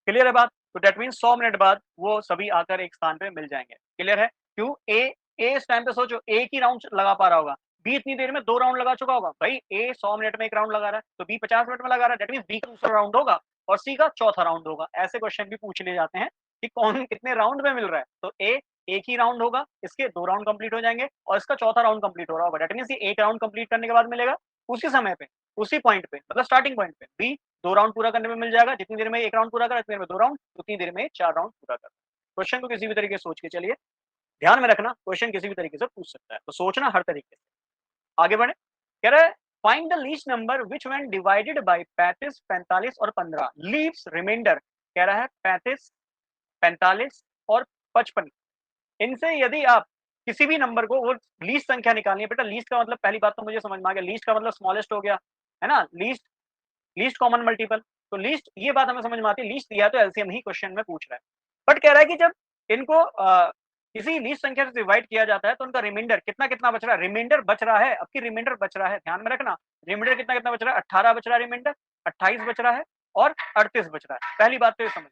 क्लियर है बात? तो दैट मीन्स 100 मिनट बाद वो सभी आकर एक स्थान पे मिल जाएँगे। क्लियर है? क्यों? ए इस टाइम पे सोचो, एक ही राउंड लगा पा रहा होगा। बी इतनी देर में 2 राउंड लगा चुका होगा। भाई ए 100 मिनट में 1 राउंड लगा रहा है, तो बी 50 मिनट में लगा रहा है, दैट मीन्स बी का दूसरा राउंड होगा और सी का चौथा राउंड होगा। ऐसे क्वेश्चन भी पूछ लिए जाते हैं कि कौन कितने राउंड में मिल रहा है। तो ए एक ही राउंड होगा, इसके 2 राउंड कंप्लीट हो जाएँगे और इसका चौथा राउंड कंप्लीट हो रहा होगा। दैट मीन्स ये 1 राउंड कंप्लीट करने के बाद मिलेगा, उसी समय पे, उसी पॉइंट पे, मतलब स्टार्टिंग पॉइंट पे। बी 2 राउंड पूरा करने में मिल जाएगा, जितनी देर में 1 राउंड पूरा करा, उतनी देर में 2 राउंड, उतनी देर में 4 राउंड पूरा करा। क्वेश्चन को किसी भी तरीके से सोच के चलिए, ध्यान में रखना क्वेश्चन किसी भी तरीके से पूछ सकता है, तो सोचना हर तरीके से। आगे बढ़े, कह रहा है find the least number which when divided by 35, 45 और 15 लीव्स रिमाइंडर। कह रहा है 35, 45 और 55, इनसे यदि आप किसी भी नंबर को, वो लीस्ट संख्या निकालनी है बेटा। लीस्ट का मतलब पहली बात तो मुझे समझ में आ गया, लीस्ट का मतलब स्मॉलेस्ट हो गया, है ना? लीस्ट, लीस्ट कॉमन मल्टीपल, तो लीस्ट ये बात हमें समझ में आती है, लीस्ट दिया है तो एलसीएम ही क्वेश्चन में पूछ रहा है। बट कह रहा है कि जब इनको किसी लीस्ट संख्या से डिवाइड किया जाता है तो उनका रिमाइंडर कितना कितना बच रहा है, रिमाइंडर बच रहा है, अब की रिमाइंडर बच रहा है, ध्यान में रखना। रिमाइंडर कितना कितना बच रहा है, 18 बच रहा है रिमाइंडर, 28 बच रहा है और 38 बच रहा है। पहली बात तो ये समझ।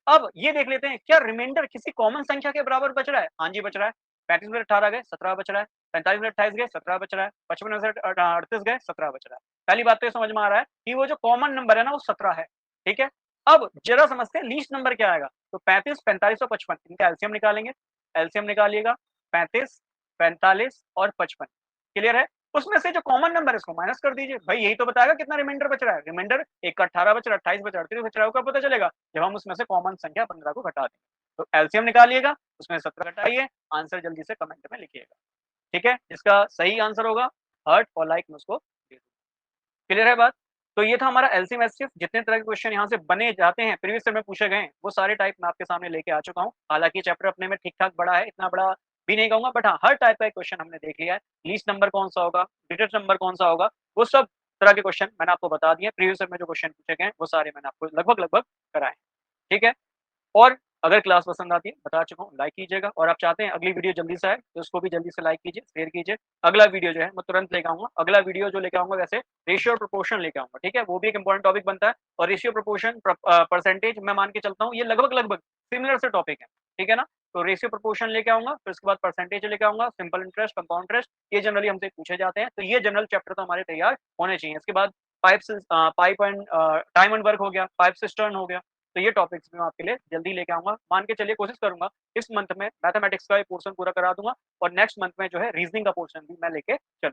अब ये देख लेते हैं, क्या रिमाइंडर किसी कॉमन संख्या के बराबर बच रहा है? हाँ जी बच रहा है। 35 में 18 गए, 17 बच रहा है। 45 में 28 गए, 17 बच रहा है। 55 में से 38 गए, 17 बच रहा है। पहली बात तो ये समझ में आ रहा है कि वो जो कॉमन नंबर है ना, वो 17 है। ठीक है? अब जरा समझते हैं लीस्ट नंबर क्या आएगा। तो 35, 45 और 55 इनका एलसीएम निकालेंगे। एलसीएम निकालिएगा, 35, 45 और 55। क्लियर है? उसमें से जो कॉमन नंबर है, इसको माइनस कर दीजिए। भाई यही तो बताएगा कितना रिमाइंडर बच रहा है। रिमाइंडर एक का 18 बच रहा है, 28 बच रहा है, 38 बच रहा है, वो कब पता चलेगा? जब हम उसमें से कॉमन संख्या 15 को घटा देंगे। तो एलसीएम निकालिएगा, उसमें 17 घटाइए, आंसर जल्दी से कमेंट में लिखिएगा। ठीक है? इसका सही आंसर होगा हार्ट और लाइक में उसको दे दूंगा। क्लियर है बात? तो ये था हमारा एलसीएम एचसीएफ। जितने तरह के क्वेश्चन यहाँ से बने जाते हैं, प्रीवियस ईयर में पूछे गए हैं, वो सारे टाइप मैं आपके सामने लेके आ चुका हूँ। हालांकि चैप्टर अपने में ठीक ठाक बड़ा है, इतना बड़ा भी नहीं कहूंगा, बट हाँ हर टाइप का क्वेश्चन हमने देख लिया है। लीस्ट नंबर कौन सा होगा, डिजिट नंबर कौन सा होगा, वो सब तरह के क्वेश्चन मैंने आपको बता दिए। प्रीवियस ईयर में जो क्वेश्चन पूछे गए वो सारे मैंने आपको लगभग लगभग कराए। ठीक है? और अगर क्लास पसंद आती है, बता चुका हूँ, लाइक कीजिएगा। और आप चाहते हैं अगली वीडियो जल्दी से आए तो उसको भी जल्दी से लाइक कीजिए, शेयर कीजिए। अगला वीडियो जो है मैं तुरंत लेके आऊंगा। अगला वीडियो जो लेके आऊंगा, वैसे रेशियो और प्रोपोर्शन लेके आऊंगा। ठीक है? वो भी एक इंपॉर्टेंट टॉपिक बनता है। और रेशियो प्रोपोर्शन परसेंटेज मैं मान के चलता हूँ, ये लगभग लगभग सिमिलर से टॉपिक है। ठीक है ना? तो रेशियो प्रोपोर्शन लेके आऊंगा, फिर उसके बाद परसेंटेज लेके आऊंगा, सिंपल इंटरेस्ट, कंपाउंड इंटरेस्ट, ये जनरली हमसे पूछे जाते हैं। तो ये जनरल चैप्टर तो हमारे तैयार होने चाहिए। इसके बाद pipe and time and work हो गया, पाइप सिस्टर्न हो गया। तो ये टॉपिक्स मैं आपके लिए जल्दी लेके आऊंगा। मान के चलिए, कोशिश करूंगा इस मंथ में मैथमेटिक्स का ये पोर्शन पूरा करा दूंगा और नेक्स्ट मंथ में जो है रीजनिंग का पोर्शन भी मैं लेके चलूंगा।